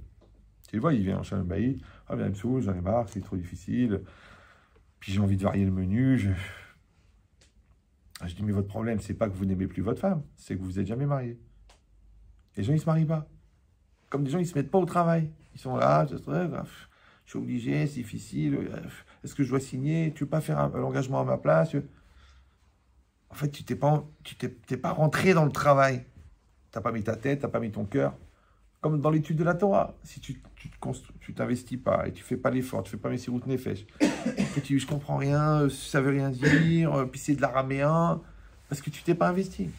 Tu le vois, il vient en Shalom Bayit, ah bien, Msou, j'en ai marre, c'est trop difficile, puis j'ai envie de varier le menu. Je dis, mais votre problème, c'est pas que vous n'aimez plus votre femme, c'est que vous n'êtes jamais marié. Les gens, ils ne se marient pas. Comme des gens, ils ne se mettent pas au travail. Ils sont là, je suis obligé, c'est difficile, est-ce que je dois signer? Tu ne veux pas faire l'engagement à ma place? En fait, tu t'es pas rentré dans le travail. Tu n'as pas mis ta tête, tu n'as pas mis ton cœur. Comme dans l'étude de la Torah. Si tu t'investis pas et tu fais pas l'effort, tu fais pas mes sirout nefesh, et tu dis, je comprends rien, ça veut rien dire, puis c'est de l'araméen, parce que tu t'es pas investi.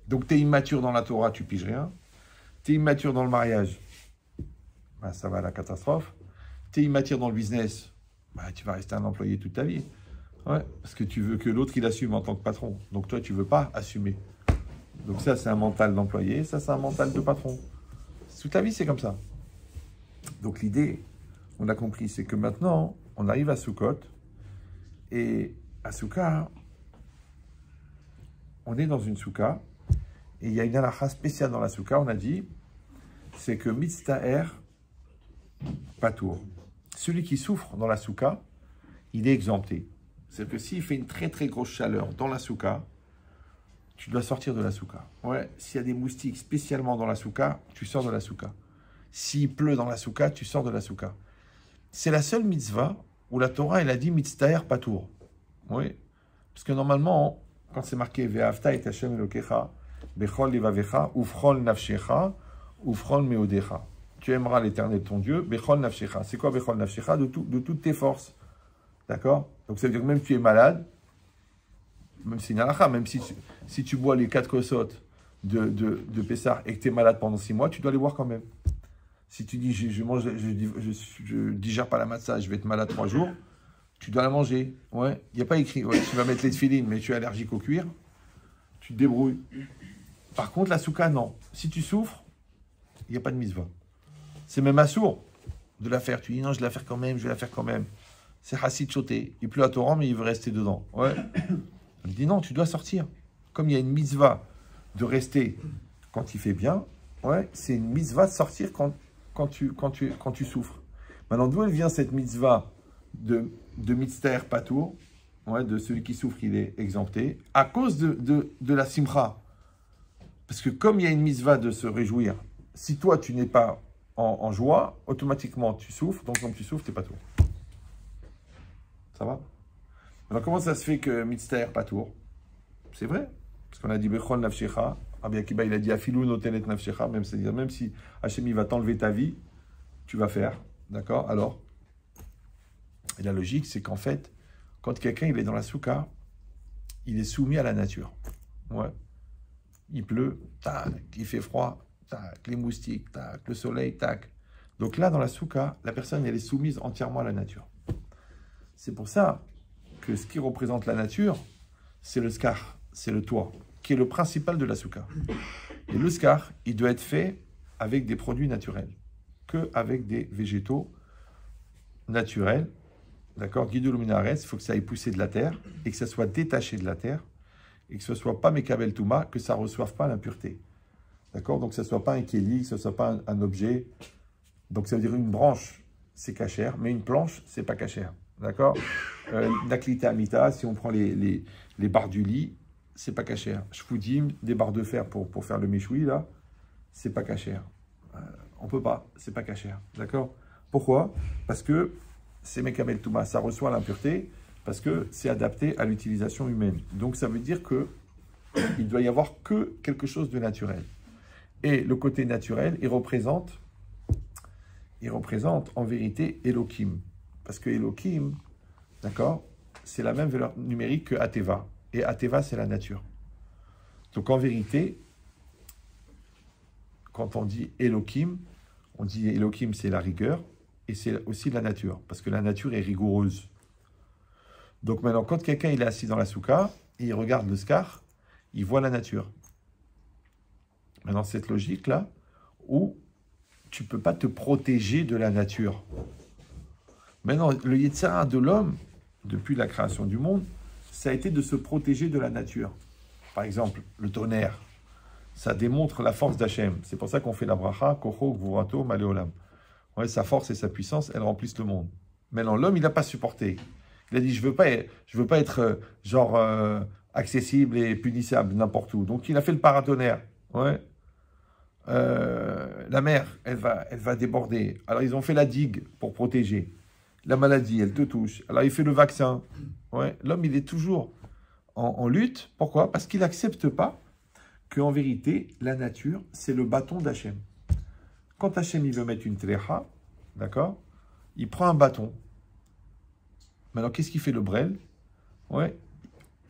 Donc, tu es immature dans la Torah, tu piges rien. Tu es immature dans le mariage, bah, ça va à la catastrophe. Tu es immature dans le business, bah, tu vas rester un employé toute ta vie. Ouais, parce que tu veux que l'autre, il assume en tant que patron. Donc, toi, tu veux pas assumer. Donc, ça, c'est un mental d'employé, ça, c'est un mental de patron. Toute la vie, c'est comme ça. Donc, l'idée, on a compris, c'est que maintenant, on arrive à Sukkot, et à Souka, on est dans une Souka, et il y a une halakha spéciale dans la Souka, on a dit, c'est que mitztaher patour. Celui qui souffre dans la Souka, il est exempté. C'est-à-dire que s'il fait une très très grosse chaleur dans la Souka, tu dois sortir de la Souka. Ouais, s'il y a des moustiques spécialement dans la Souka, tu sors de la Souka. S'il pleut dans la Souka, tu sors de la Souka. C'est la seule mitzvah où la Torah, elle a dit mitztaher patour. Oui, parce que normalement, quand c'est marqué Ve'afta et Hashem Elokecha, Bechol Levavecha, Ufrol Nafshecha, Ufrol Meodecha. Tu aimeras l'Éternel ton Dieu, Bechol Nafshecha. C'est quoi Bechol Nafshecha? De toutes tes forces. D'accord? Donc ça veut dire que même si tu es malade, même si même si tu bois les 4 kossotes de Pessah et que tu es malade pendant 6 mois, tu dois les boire quand même. Si tu dis je digère pas la matzah, je vais être malade 3 jours, tu dois la manger. Ouais, il n'y a pas écrit, ouais, tu vas mettre les tefilines, mais tu es allergique au cuir, tu te débrouilles. Par contre, la souka, non. Si tu souffres, il n'y a pas de mitzvah. C'est même assourd de la faire. Tu dis non, je vais la faire quand même, je vais la faire quand même. C'est Hassid Choté. Il pleut à torrent, mais il veut rester dedans. Ouais. Il dit non, tu dois sortir. Comme il y a une mitzvah de rester quand il fait bien, ouais, c'est une mitzvah de sortir quand tu souffres. Maintenant, d'où elle vient cette mitzvah de mitzter patour, ouais, de celui qui souffre, il est exempté, à cause de la simcha. Parce que comme il y a une mitzvah de se réjouir, si toi, tu n'es pas en joie, automatiquement, tu souffres. Donc, quand tu souffres, tu n'es pas tout. Ça va? Alors, comment ça se fait que mitzter patour? C'est vrai. Parce qu'on a dit Bechol Nafshecha. Rabbi Akiba, il a dit Afilou notelet Nafshecha. C'est-à-dire, même si Hachem il va t'enlever ta vie, tu vas faire. D'accord? Alors, et la logique, c'est qu'en fait, quand quelqu'un il est dans la souka, il est soumis à la nature. Ouais. Il pleut, tac, il fait froid, tac, les moustiques, tac, le soleil, tac. Donc là, dans la souka, la personne, elle est soumise entièrement à la nature. C'est pour ça que ce qui représente la nature, c'est le skar, c'est le toit, qui est le principal de la souka. Et le skar, il doit être fait avec des produits naturels, que avec des végétaux naturels. D'accord? Guidou luminares, il faut que ça aille pousser de la terre et que ça soit détaché de la terre et que ce ne soit pas mekabel touma, que ça ne reçoive pas l'impureté. D'accord? Donc, que ce ne soit pas un kéli, que ce ne soit pas un objet. Donc, ça veut dire une branche, c'est cachère, mais une planche, c'est pas cachère. D'accord? Naklita amita, si on prend les barres du lit, c'est pas cachère. Shfoudim, des barres de fer pour faire le méchoui, là, c'est pas cachère. On peut pas, c'est pas cachère. D'accord? Pourquoi? Parce que c'est mekabel touma, ça reçoit l'impureté, parce que c'est adapté à l'utilisation humaine. Donc, ça veut dire que il doit y avoir que quelque chose de naturel. Et le côté naturel, il représente en vérité Elohim. Parce que Elohim, d'accord, c'est la même valeur numérique que Ateva. Et Ateva, c'est la nature. Donc, en vérité, quand on dit Elohim, on dit Elohim, c'est la rigueur, et c'est aussi la nature, parce que la nature est rigoureuse. Donc maintenant, quand quelqu'un il est assis dans la souka, et il regarde le skar, il voit la nature. Maintenant, cette logique-là, où tu ne peux pas te protéger de la nature. Maintenant, le Yetzirah de l'homme, depuis la création du monde, ça a été de se protéger de la nature. Par exemple, le tonnerre, ça démontre la force d'Hachem. C'est pour ça qu'on fait la bracha, Kocho, Gvurato, Maleolam. Ouais, sa force et sa puissance, elles remplissent le monde. Maintenant, l'homme, il n'a pas supporté. Il a dit, je veux pas être accessible et punissable n'importe où. Donc, il a fait le paratonnerre. Ouais. La mer, elle va déborder. Alors, ils ont fait la digue pour protéger. La maladie, elle te touche. Alors, il fait le vaccin. Ouais. L'homme, il est toujours en lutte. Pourquoi? Parce qu'il n'accepte pas qu'en vérité, la nature, c'est le bâton d'Hachem. Quand Hachem il veut mettre une tréha, d'accord, il prend un bâton. Maintenant, qu'est-ce qu'il fait le brel? Ouais.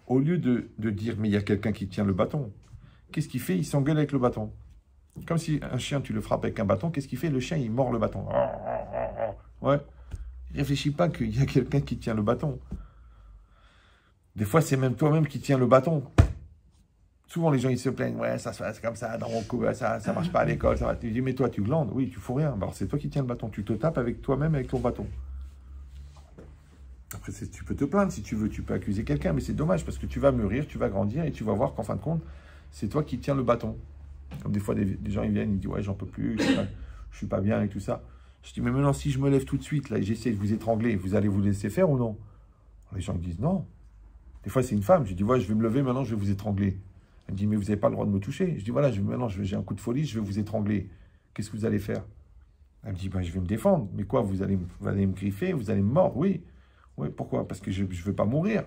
Au lieu de dire, mais il y a quelqu'un qui tient le bâton, qu'est-ce qu'il fait? Il s'engueule avec le bâton. Comme si un chien, tu le frappes avec un bâton, qu'est-ce qu'il fait? Le chien, il mord le bâton. Ouais. Il ne réfléchit pas qu'il y a quelqu'un qui tient le bâton. Des fois, c'est même toi-même qui tiens le bâton. Souvent, les gens, ils se plaignent. Ouais, ça se passe comme ça, dans mon coup, ça ne marche pas à l'école. Ça va. Tu dis, mais toi, tu glandes. Oui, tu fous rien. Alors, c'est toi qui tiens le bâton. Tu te tapes avec toi-même, avec ton bâton. Après, tu peux te plaindre si tu veux. Tu peux accuser quelqu'un, mais c'est dommage parce que tu vas mûrir, tu vas grandir et tu vas voir qu'en fin de compte, c'est toi qui tiens le bâton. Comme des fois, des gens, ils viennent, ils disent, ouais, j'en peux plus, je suis pas bien et tout ça. Je dis, mais maintenant, si je me lève tout de suite, là, et j'essaie de vous étrangler, vous allez vous laisser faire ou non? Les gens ils disent, non. Des fois, c'est une femme. Je dis, ouais, je vais me lever, maintenant, je vais vous étrangler. Elle me dit, mais vous n'avez pas le droit de me toucher. Je dis, voilà, maintenant, j'ai un coup de folie, je vais vous étrangler. Qu'est-ce que vous allez faire? Elle me dit, bah, je vais me défendre. Mais quoi, vous allez me griffer, vous allez me mordre? Oui. Oui, pourquoi? Parce que je ne veux pas mourir.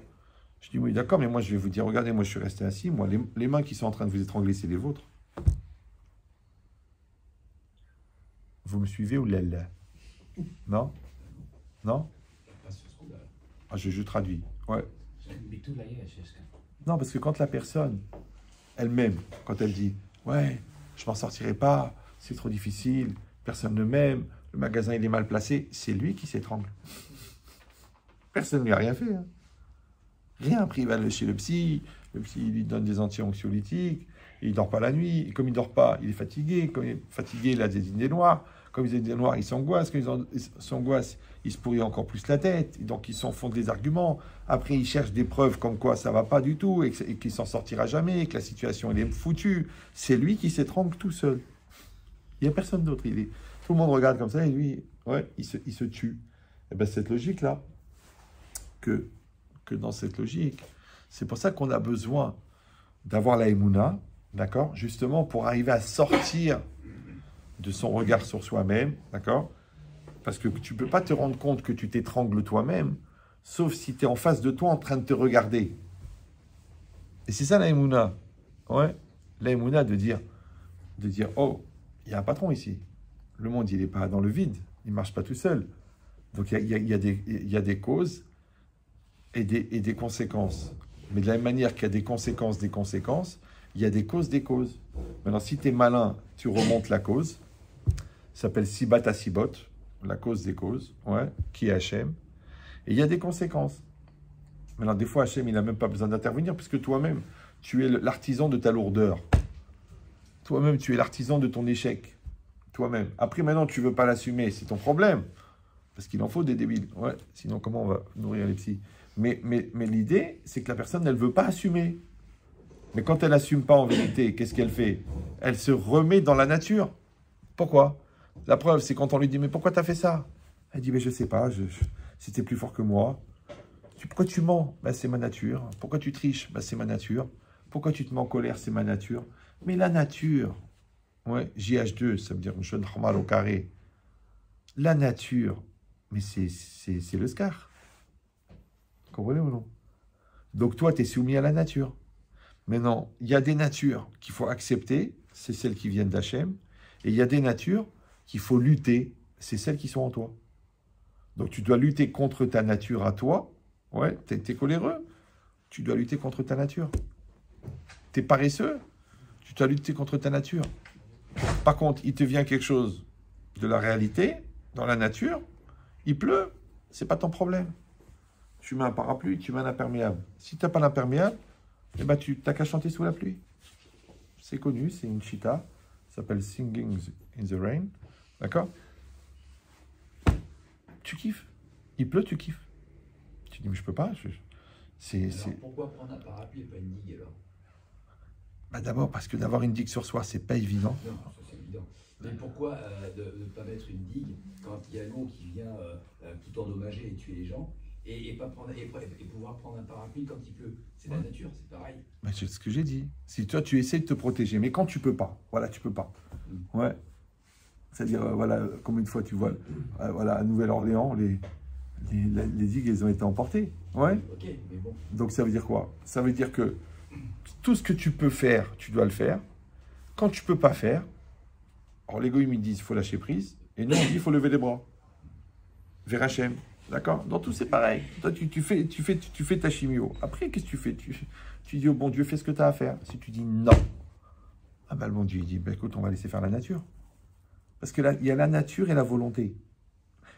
Je dis, oui, d'accord, mais moi, je vais vous dire, regardez, moi, je suis resté assis. Moi, les mains qui sont en train de vous étrangler, c'est les vôtres. Vous me suivez ou l'aile? Non? Non? Ah, je traduis. Ouais. Non, parce que quand la personne, elle-même, quand elle dit « Ouais, je m'en sortirai pas, c'est trop difficile, personne ne m'aime, le magasin il est mal placé », c'est lui qui s'étrangle. Personne ne lui a rien fait. Hein. Rien. Après, il va aller chez le psy il lui donne des anti-anxiolytiques, il ne dort pas la nuit, et comme il ne dort pas, il est fatigué, comme il est fatigué, il a des idées noires, comme il a des idées noires, il s'angoisse, quand il s'angoisse, il se pourrit encore plus la tête, et donc il s'enfonce des arguments, après il cherche des preuves comme quoi ça ne va pas du tout, et qu'il s'en sortira jamais, et que la situation elle est foutue, c'est lui qui s'étrangle tout seul. Il n'y a personne d'autre, tout le monde regarde comme ça, et lui, ouais, il se tue. Et bien cette logique-là, que dans cette logique, c'est pour ça qu'on a besoin d'avoir la Emouna, d'accord, justement pour arriver à sortir de son regard sur soi-même, d'accord, parce que tu ne peux pas te rendre compte que tu t'étrangles toi-même, sauf si tu es en face de toi en train de te regarder. Et c'est ça la Emouna, ouais, la Emouna de dire, oh, il y a un patron ici, le monde il n'est pas dans le vide, il ne marche pas tout seul, donc il y a des causes et des conséquences. Mais de la même manière qu'il y a des conséquences, il y a des causes. Maintenant, si tu es malin, tu remontes la cause. Ça s'appelle Sibat à Sibot, la cause des causes, ouais, qui est Hachem. Et il y a des conséquences. Maintenant, des fois, Hachem, il n'a même pas besoin d'intervenir, puisque toi-même, tu es l'artisan de ta lourdeur. Toi-même, tu es l'artisan de ton échec. Toi-même. Après, maintenant, tu ne veux pas l'assumer, c'est ton problème. Parce qu'il en faut des débiles. Ouais, sinon, comment on va nourrir les psys? Mais l'idée, c'est que la personne, elle ne veut pas assumer. Mais quand elle n'assume pas en vérité, qu'est-ce qu'elle fait? Elle se remet dans la nature. Pourquoi? La preuve, c'est quand on lui dit, mais pourquoi tu as fait ça? Elle dit, mais je ne sais pas, c'était plus fort que moi. Pourquoi tu mens? Ben, c'est ma nature. Pourquoi tu triches? Ben, c'est ma nature. Pourquoi tu te mets en colère? C'est ma nature. Mais la nature, ouais, JH2, ça veut dire une au carré. La nature, mais c'est le scar. Vous comprenez ou non? Donc toi, tu es soumis à la nature. Maintenant, il y a des natures qu'il faut accepter, c'est celles qui viennent d'Hachem, et il y a des natures qu'il faut lutter, c'est celles qui sont en toi. Donc tu dois lutter contre ta nature à toi, ouais, t'es coléreux, tu dois lutter contre ta nature. T'es paresseux, tu dois lutter contre ta nature. Par contre, il te vient quelque chose de la réalité, dans la nature, il pleut, c'est pas ton problème. Tu mets un parapluie, tu mets un imperméable. Si tu n'as pas l'imperméable, eh ben, tu n'as qu'à chanter sous la pluie. C'est connu, c'est une chita. Ça s'appelle Singing in the Rain. D'accord? Tu kiffes. Il pleut, tu kiffes. Tu dis, mais je peux pas. Pourquoi prendre un parapluie et pas une digue alors? Bah d'abord, parce que d'avoir une digue sur soi, c'est pas évident. Non, ça c'est évident. Mais pourquoi de ne pas mettre une digue quand il y a l'eau qui vient tout endommager et tuer les gens et pouvoir prendre un parapluie quand il pleut? C'est la nature, c'est pareil. Bah, c'est ce que j'ai dit. Si toi, tu essaies de te protéger, mais quand tu peux pas, voilà, tu peux pas. Ouais. C'est-à-dire, voilà, comme une fois, tu vois, voilà, à Nouvelle-Orléans, Les digues, elles ont été emportées. Ouais. Ok, mais bon. Donc ça veut dire quoi? Ça veut dire que tout ce que tu peux faire, tu dois le faire. Quand tu peux pas faire, alors les goïms ils disent il faut lâcher prise, et nous on dit il faut lever les bras. Vers Hachem. D'accord? Dans tout c'est pareil. Toi tu fais ta chimio. Après qu'est-ce que tu fais? Tu dis au bon Dieu fais ce que tu as à faire. Si tu dis non, ah ben le bon Dieu il dit ben, écoute on va laisser faire la nature. Parce que là il y a la nature et la volonté.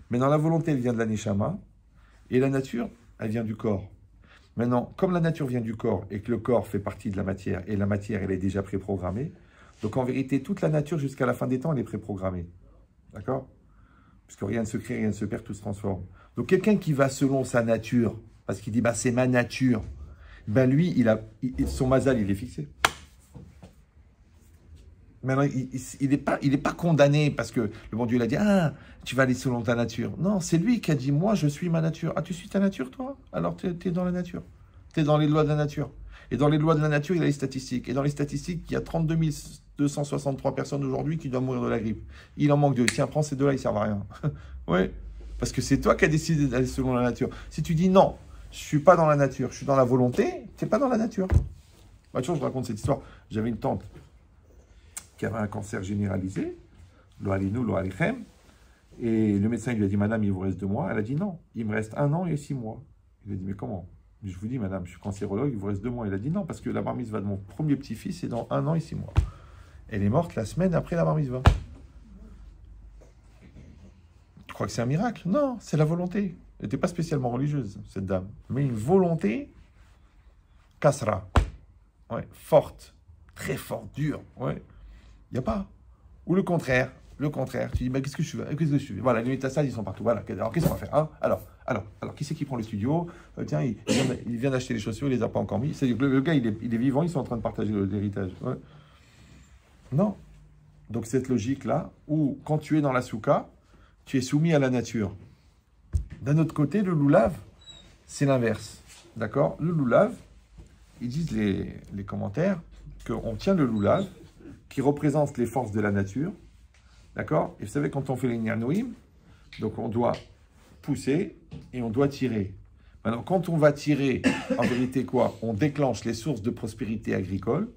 Mais dans la volonté elle vient de la neshama et la nature elle vient du corps. Maintenant, comme la nature vient du corps et que le corps fait partie de la matière, et la matière, elle est déjà préprogrammée, donc en vérité, toute la nature, jusqu'à la fin des temps, elle est préprogrammée. D'accord? Puisque rien ne se crée, rien ne se perd, tout se transforme. Donc quelqu'un qui va selon sa nature, parce qu'il dit, bah, c'est ma nature, ben lui, son mazal, il est fixé. Maintenant, il n'est pas condamné parce que le bon Dieu, il a dit, ah, tu vas aller selon ta nature. Non, c'est lui qui a dit, moi, je suis ma nature. Ah, tu suis ta nature, toi? Alors, tu es dans la nature. Tu es dans les lois de la nature. Et dans les lois de la nature, il y a les statistiques. Et dans les statistiques, il y a 32 263 personnes aujourd'hui qui doivent mourir de la grippe. Il en manque deux. Tiens, prends ces deux-là, ils ne servent à rien. Oui, parce que c'est toi qui as décidé d'aller selon la nature. Si tu dis, non, je ne suis pas dans la nature, je suis dans la volonté, tu n'es pas dans la nature. Bah, tu vois, je raconte cette histoire. J'avais une tante qui avait un cancer généralisé, lo alinu, lo alichem, et le médecin lui a dit, madame, il vous reste 2 mois. Elle a dit, non, il me reste 1 an et 6 mois. Il a dit, mais comment? Je vous dis, madame, je suis cancérologue, il vous reste 2 mois. Elle a dit, non, parce que la bar mitzvah de mon premier petit-fils est dans 1 an et 6 mois. Elle est morte la semaine après la bar mitzvah. Tu crois que c'est un miracle? Non, c'est la volonté. Elle n'était pas spécialement religieuse, cette dame, mais une volonté kasra, ouais, forte, très forte, dure, ouais. Il n'y a pas. Ou le contraire. Tu dis, bah, qu'est-ce que je fais? Voilà, les métastases, ils sont partout. Voilà. Alors, qu'est-ce qu'on va faire hein? Alors, qui c'est qui prend le studio? Tiens, il vient d'acheter les chaussures, il les a pas encore mis. C'est-à-dire que le gars, il est vivant, ils sont en train de partager l'héritage. Ouais. Non. Donc, cette logique-là, où quand tu es dans la soukha, tu es soumis à la nature. D'un autre côté, le loulav, c'est l'inverse. D'accord? Le loulav, ils disent les commentaires, qu'on tient le loulav, qui représente les forces de la nature, d'accord? Et vous savez, quand on fait les nianouim, donc on doit pousser et on doit tirer. Maintenant, quand on va tirer, en vérité quoi? On déclenche les sources de prospérité agricole,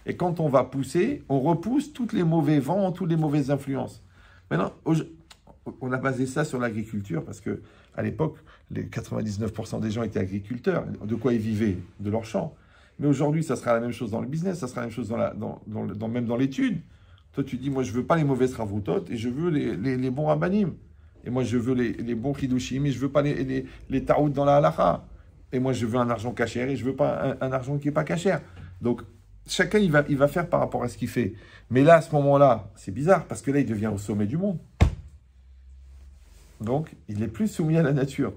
et quand on va pousser, on repousse tous les mauvais vents, toutes les mauvaises influences. Maintenant, on a basé ça sur l'agriculture, parce que à l'époque, les 99% des gens étaient agriculteurs. De quoi ils vivaient? De leur champ. Mais aujourd'hui, ça sera la même chose dans le business, ça sera la même chose même dans l'étude. Toi, tu dis, moi, je ne veux pas les mauvaises ravoutotes et je veux les bons rabbanim. Et moi, je veux les bons chidushim et je ne veux pas les taroutes dans la halakha. Et moi, je veux un argent cachère et je ne veux pas un argent qui n'est pas cachère. Donc, chacun, il va faire par rapport à ce qu'il fait. Mais là, à ce moment-là, c'est bizarre parce que là, il devient au sommet du monde. Donc, il n'est plus soumis à la nature.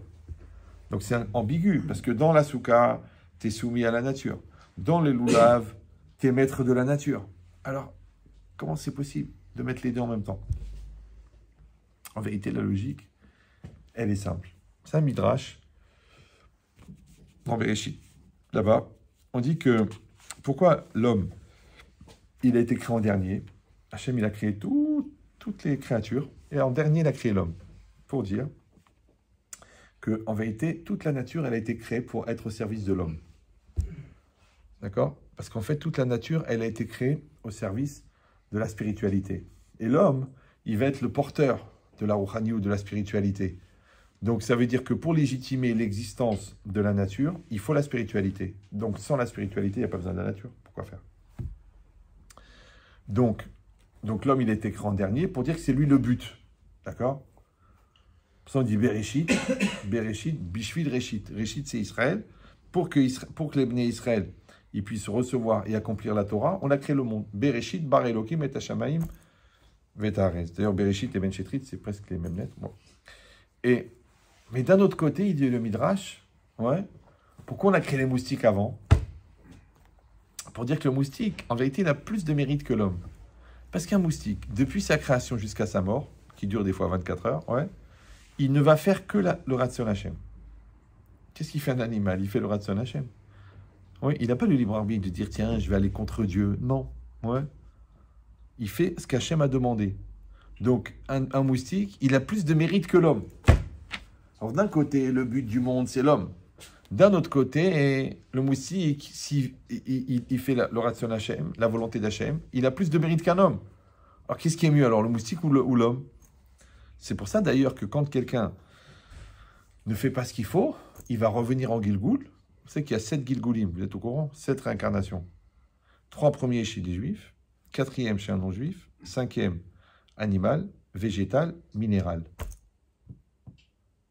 Donc, c'est ambigu parce que dans la soukha, tu es soumis à la nature. Dans les loulav, tu es maître de la nature. Alors, comment c'est possible de mettre les deux en même temps? En vérité, la logique, elle est simple. C'est un midrash. Dans Bereshit, là-bas, on dit que pourquoi l'homme, il a été créé en dernier? Hachem, il a créé toutes les créatures, et en dernier, il a créé l'homme. Pour dire que, en vérité, toute la nature, elle a été créée pour être au service de l'homme. D'accord? Parce qu'en fait, toute la nature, elle a été créée au service de la spiritualité. Et l'homme, il va être le porteur de la rouhani ou de la spiritualité. Donc, ça veut dire que pour légitimer l'existence de la nature, il faut la spiritualité. Donc, sans la spiritualité, il n'y a pas besoin de la nature. Pourquoi faire? Donc l'homme, il a été créé en dernier pour dire que c'est lui le but. D'accord? Pour ça, on dit Bereshit, Bishvil Reshit. Reshit, c'est Israël. Pour que les Bnei Israël ils puissent recevoir et accomplir la Torah, on a créé le monde. Bereshit, Bar Elokim, et Hashamaim, Vetaarez. D'ailleurs, Bereshit et Ben Shetrit, c'est presque les mêmes lettres. Bon. Mais d'un autre côté, il dit le Midrash, ouais, pourquoi on a créé les moustiques avant? Pour dire que le moustique, en vérité, il a plus de mérite que l'homme. Parce qu'un moustique, depuis sa création jusqu'à sa mort, qui dure des fois 24 heures, ouais, il ne va faire que le Ratson Hashem. Qu'est-ce qu'il fait un animal? Il fait le Ratson Hashem. Oui, il n'a pas le libre arbitre de dire, tiens, je vais aller contre Dieu. Non. Ouais. Il fait ce qu'Hachem a demandé. Donc, un moustique, il a plus de mérite que l'homme. Alors d'un côté, le but du monde, c'est l'homme. D'un autre côté, le moustique, s'il il fait le ration Hachem, la volonté d'Hachem, il a plus de mérite qu'un homme. Alors qu'est-ce qui est mieux alors, le moustique ou l'homme? C'est pour ça d'ailleurs que quand quelqu'un ne fait pas ce qu'il faut, il va revenir en Gilgoul. Vous savez qu'il y a 7 Gilgoulim, vous êtes au courant? 7 réincarnations. 3 premiers chez les juifs, 4e chez un non-juif, 5e animal, végétal, minéral.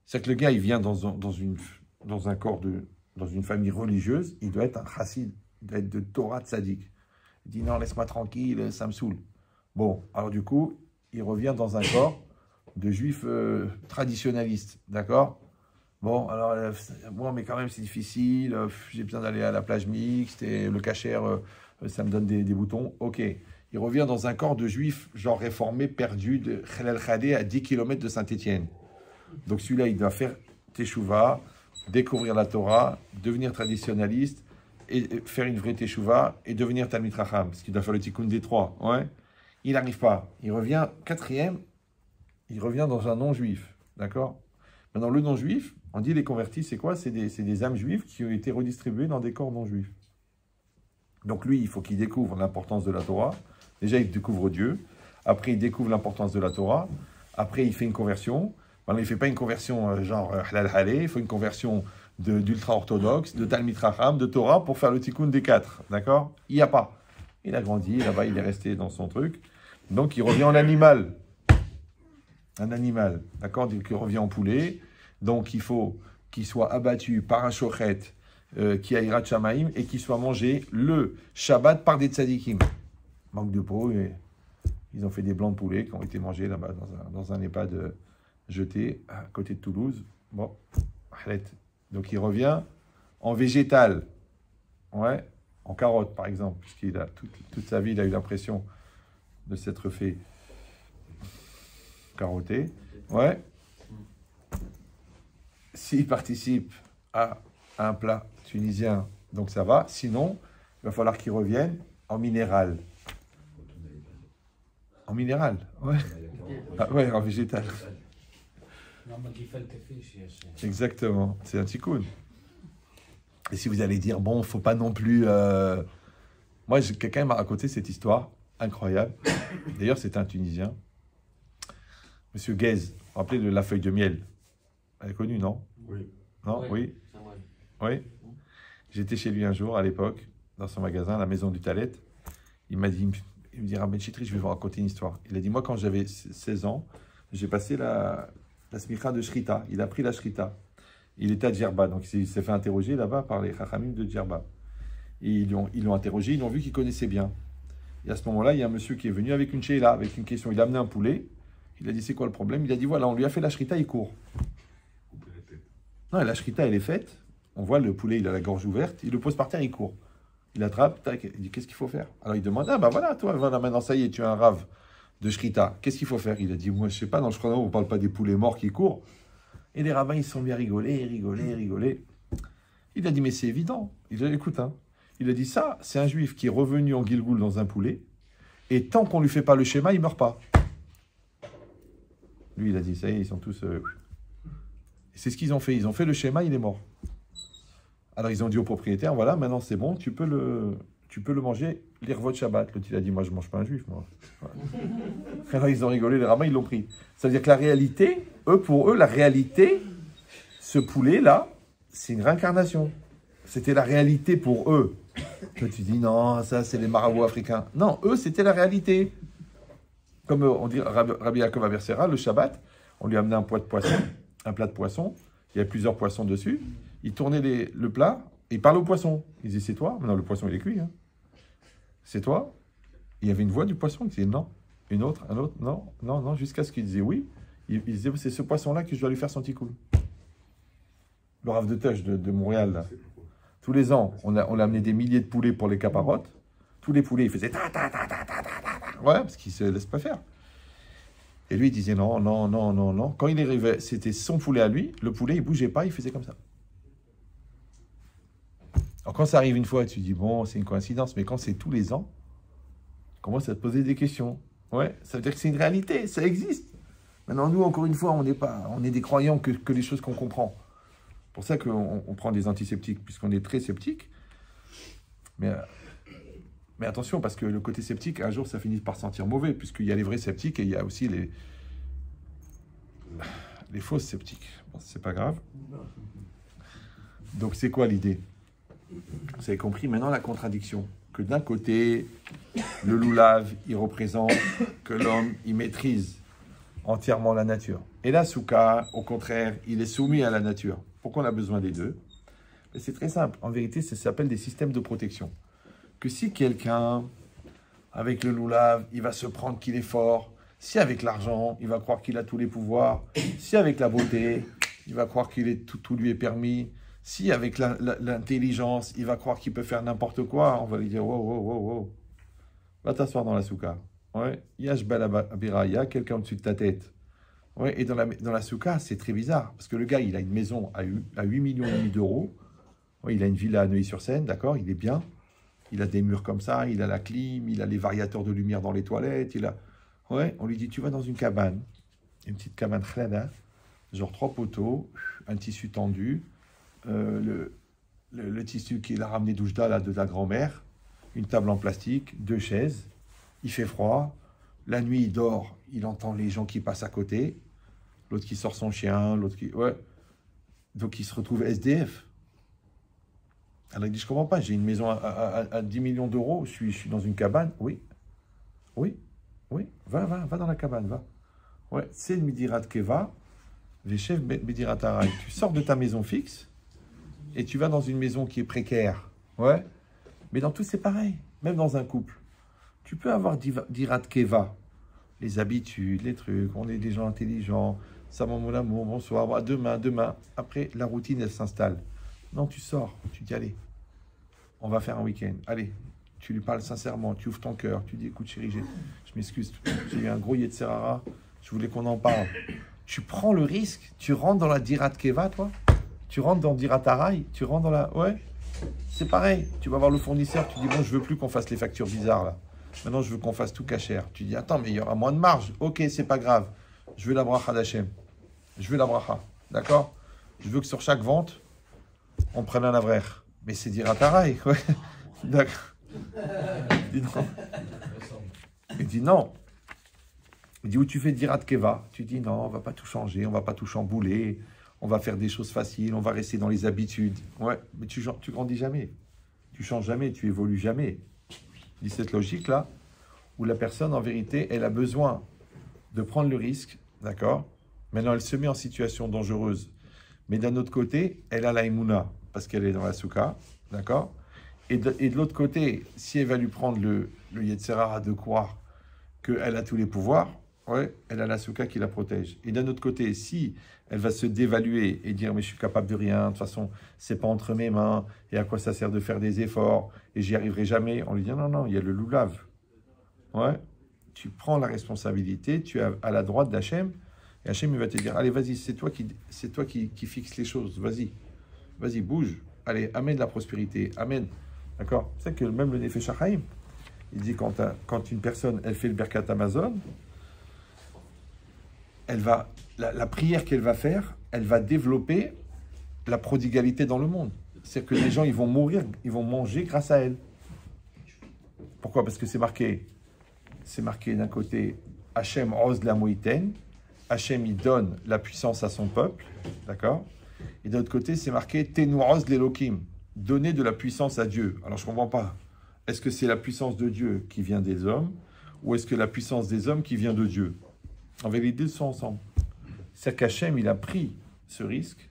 C'est que le gars, il vient dans un corps dans une famille religieuse, il doit être un chassid, il doit être de Torah tzaddik. Il dit non, laisse-moi tranquille, ça me saoule. Bon, alors du coup, il revient dans un corps de juifs traditionnalistes, d'accord? Bon, alors, bon, mais quand même, c'est difficile, j'ai besoin d'aller à la plage mixte, et le kasher, ça me donne des boutons. Ok, il revient dans un corps de juifs, genre réformé, perdu, de Khelal Khadé à 10 km de Saint-Étienne. Donc celui-là, il doit faire teshuva, découvrir la Torah, devenir traditionnaliste, et faire une vraie teshuva, et devenir Talmid Chacham, parce qu'il doit faire le tikkun des 3. Ouais. Il n'arrive pas. Il revient, 4e, il revient dans un non-juif. D'accord? Maintenant, le non-juif, on dit les convertis, c'est quoi? C'est des âmes juives qui ont été redistribuées dans des corps non-juifs. Donc lui, il faut qu'il découvre l'importance de la Torah. Déjà, il découvre Dieu. Après, il découvre l'importance de la Torah. Après, il fait une conversion. Maintenant, il ne fait pas une conversion genre halal halé. Il faut une conversion d'ultra-orthodoxe, de Talmid Chacham, de Torah pour faire le tikkun des 4. D'accord? Il n'y a pas. Il a grandi, là-bas, il est resté dans son truc. Donc, il revient en animal. Un animal. D'accord? Donc, il revient en poulet. Donc, il faut qu'il soit abattu par un shochet qui a Hirat Shamaim et qu'il soit mangé le Shabbat par des tzadikim. Manque de peau. Ils ont fait des blancs de poulet qui ont été mangés là-bas dans un EHPAD jeté à côté de Toulouse. Bon, arrête. Donc, il revient en végétal. Ouais, en carotte, par exemple, puisqu'il a toute sa vie, il a eu l'impression de s'être fait carotter. Ouais. S'il participe à un plat tunisien, donc ça va. Sinon, il va falloir qu'il revienne en minéral. En minéral, ouais. Ah, ouais, en végétal. Exactement, c'est un tikkun. Et si vous allez dire, bon, faut pas non plus... Moi, quelqu'un m'a raconté cette histoire incroyable. D'ailleurs, c'est un Tunisien. Monsieur Guez, vous vous rappelez de la feuille de miel? Elle est connue, non? Oui. Non? Oui. Oui. J'étais chez lui un jour, à l'époque, dans son magasin, la maison du Talet. Il m'a dit, il me dit, Rabbi Chitri, je vais vous raconter une histoire. Il a dit, moi, quand j'avais 16 ans, j'ai passé la smicha de Shrita. Il a pris la Shrita. Il était à Djerba, donc il s'est fait interroger là-bas par les Chachamim de Djerba. Et ils l'ont interrogé, ils l'ont vu qu'il connaissait bien. Et à ce moment-là, il y a un monsieur qui est venu avec une sheila, avec une question. Il a amené un poulet. Il a dit, c'est quoi le problème? Il a dit, voilà, on lui a fait la Shrita, il court. Non, la Shrita, elle est faite. On voit le poulet, il a la gorge ouverte. Il le pose par terre, il court. Il attrape, tac, il dit, qu'est-ce qu'il faut faire? Alors il demande, ah bah voilà, toi, voilà, maintenant ça y est, tu as un rave de Shrita. Qu'est-ce qu'il faut faire? Il a dit, moi, je sais pas, dans le Shulchan Aruch, on ne parle pas des poulets morts qui courent. Et les rabbins, ils se sont bien rigoler. Il a dit, mais c'est évident. Il a dit, écoute, hein. Il a dit, ça, c'est un juif qui est revenu en Gilgoul dans un poulet, et tant qu'on ne lui fait pas le schéma, il ne meurt pas. Lui, il a dit, ça y est, ils sont tous... C'est ce qu'ils ont fait. Ils ont fait le schéma, il est mort. Alors, ils ont dit au propriétaire, voilà, maintenant c'est bon, tu peux le manger, l'irvot Shabbat. L'autre, il a dit, moi, je ne mange pas un juif, moi. Ouais. Alors, ils ont rigolé, les rabbins, ils l'ont pris. Ça veut dire que la réalité, pour eux, la réalité, ce poulet-là, c'est une réincarnation. C'était la réalité pour eux. Toi, tu dis, non, ça, c'est les marabouts africains. Non, eux, c'était la réalité. Comme on dit, Rabbi Yaakov Abersera, le Shabbat, on lui amenait un plat de poisson, il y a plusieurs poissons dessus, il tournait le plat, et il parlait au poisson. Il disait, c'est toi? Maintenant, le poisson, il est cuit. Hein. C'est toi? Il y avait une voix du poisson qui disait, non. Une autre, un autre, non, jusqu'à ce qu'il disait oui. Il disait, c'est ce poisson-là que je dois lui faire son tikkun. Le Rav de Teuch de Montréal, là. Tous les ans, on a amené des milliers de poulets pour les caparottes. Tous les poulets, ils faisaient ta. Ouais, parce qu'ils ne se laissent pas faire. Et lui, il disait non. Quand il arrivait, c'était son poulet à lui. Le poulet, il ne bougeait pas, il faisait comme ça. Alors quand ça arrive une fois, tu dis, bon, c'est une coïncidence. Mais quand c'est tous les ans, tu commences à te poser des questions. Ouais, ça veut dire que c'est une réalité, ça existe. Maintenant, nous, encore une fois, on est des croyants que les choses qu'on comprend. C'est pour ça qu'on prend des antiseptiques, puisqu'on est très sceptique. Mais attention, parce que le côté sceptique, un jour, ça finit par sentir mauvais, puisqu'il y a les vrais sceptiques et il y a aussi les fausses sceptiques. Bon, c'est pas grave. Donc, c'est quoi l'idée? Vous avez compris maintenant la contradiction. Que d'un côté, le loulav, il représente que l'homme, il maîtrise entièrement la nature. Et la souka, au contraire, il est soumis à la nature. Pourquoi on a besoin des deux? C'est très simple. En vérité, ça s'appelle des systèmes de protection. Que si quelqu'un, avec le loulav, il va se prendre qu'il est fort, si avec l'argent, il va croire qu'il a tous les pouvoirs, si avec la beauté, il va croire tout lui est permis, si avec l'intelligence, il va croire qu'il peut faire n'importe quoi, on va lui dire, wow, wow, wow, wow. Va t'asseoir dans la souka. Ouais, il y a Jbal Abira, il y a quelqu'un au-dessus de ta tête. Ouais, et dans la souka, c'est très bizarre, parce que le gars, il a une maison à 8,5 millions d'euros, ouais, il a une villa à Neuilly-sur-Seine, d'accord, il est bien, il a des murs comme ça, il a la clim, il a les variateurs de lumière dans les toilettes, ouais, on lui dit, tu vas dans une cabane, une petite cabane khlada, genre 3 poteaux, un tissu tendu, le tissu qu'il a ramené d'Oujda, là, de ta grand-mère, une table en plastique, 2 chaises, il fait froid, la nuit il dort, il entend les gens qui passent à côté, l'autre qui sort son chien, l'autre qui... Ouais. Donc il se retrouve SDF. Alors il dit, je comprends pas, j'ai une maison à 10 millions d'euros, je suis dans une cabane. Oui, va dans la cabane, va. Ouais, c'est le Midirat Keva, Veshev Midirat Arai. Tu sors de ta maison fixe et tu vas dans une maison qui est précaire. Ouais, mais dans tout c'est pareil, même dans un couple. Tu peux avoir Dirat Keva, les habitudes, les trucs, on est des gens intelligents, ça mon amour, bonsoir, demain. Après, la routine, elle s'installe. Non, tu sors, tu dis, allez, on va faire un week-end. Allez, tu lui parles sincèrement, tu ouvres ton cœur, tu dis, écoute chérie, je m'excuse, j'ai eu un gros Yetzerara, je voulais qu'on en parle. Tu prends le risque, tu rentres dans la Dirat Keva, toi, tu rentres dans Dirat Arai, tu rentres dans la... Ouais, c'est pareil, tu vas voir le fournisseur, tu dis, bon, je veux plus qu'on fasse les factures bizarres, là. Maintenant, je veux qu'on fasse tout cachère. Tu dis, attends, mais il y aura moins de marge. Ok, c'est pas grave. Je veux la bracha d'Hachem. Je veux la bracha. D'accord? Je veux que sur chaque vente, on prenne un avraire. Mais c'est dire à Taraï. Ouais. D'accord. Il dit non. Il dit, où tu fais Dirat Keva? Tu dis, non, on va pas tout changer, on va pas tout chambouler, on va faire des choses faciles, on va rester dans les habitudes. Ouais, mais tu grandis jamais. Tu changes jamais, tu évolues jamais. Il dit cette logique-là, où la personne, en vérité, elle a besoin de prendre le risque, d'accord? Maintenant, elle se met en situation dangereuse. Mais d'un autre côté, elle a la Emouna, parce qu'elle est dans la Souka, d'accord? Et de l'autre côté, si elle va lui prendre le Yetzerara de croire qu'elle a tous les pouvoirs, ouais, elle a la Souka qui la protège. Et d'un autre côté, si elle va se dévaluer et dire « mais je suis capable de rien, de toute façon, c'est pas entre mes mains, et à quoi ça sert de faire des efforts, et j'y arriverai jamais », on lui dit « non, il y a le loulav. » Ouais, tu prends la responsabilité, tu es à la droite d'Hachem, et Hachem, il va te dire « allez, vas-y, c'est toi qui fixe les choses, vas-y, bouge, allez, amène la prospérité, amène. » D'accord? C'est que même le Nefesh HaChaim, il dit quand une personne, elle fait le Birkat Hamazon, la prière qu'elle va faire, elle va développer la prodigalité dans le monde. C'est-à-dire que les gens, ils vont mourir, ils vont manger grâce à elle. Pourquoi? Parce que c'est marqué d'un côté, Hachem Oz la Moïten, Hachem, il donne la puissance à son peuple, d'accord? Et de l'autre côté, c'est marqué Tenu Oz l'Elokim, donner de la puissance à Dieu. Alors, je ne comprends pas. Est-ce que c'est la puissance de Dieu qui vient des hommes, ou est-ce que la puissance des hommes qui vient de Dieu? En vérité, les deux sont ensemble. C'est qu'Hachem, il a pris ce risque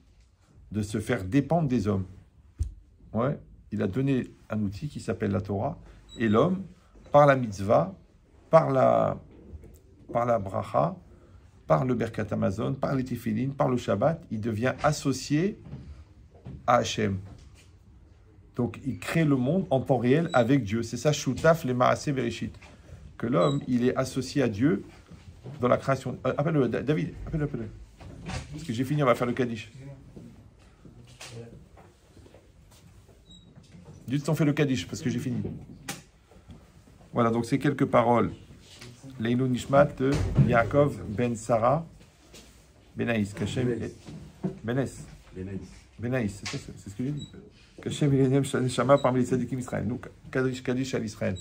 de se faire dépendre des hommes. Ouais, il a donné un outil qui s'appelle la Torah, et l'homme, par la mitzvah, par la bracha, par le Birkat Hamazon, par les Tefillin, par le Shabbat, il devient associé à Hachem. Donc, il crée le monde en temps réel avec Dieu. C'est ça, Shutaf le Maaseh Bereshit. Que l'homme, il est associé à Dieu dans la création. Appelle-le, David, appelle-le. Parce que j'ai fini, on va faire le Kaddish. Dites on fait le Kaddish, parce que j'ai fini. Voilà, donc c'est quelques paroles. Leilou Nishmat de Yaakov ben Sarah, Benaïs, Kachem, Benaïs. Benès, Benaïs. Benaïs, c'est ce que j'ai dit. Kachem, il est Neshama parmi les tzadikim Israël. Nous, Kaddish à l'Israël.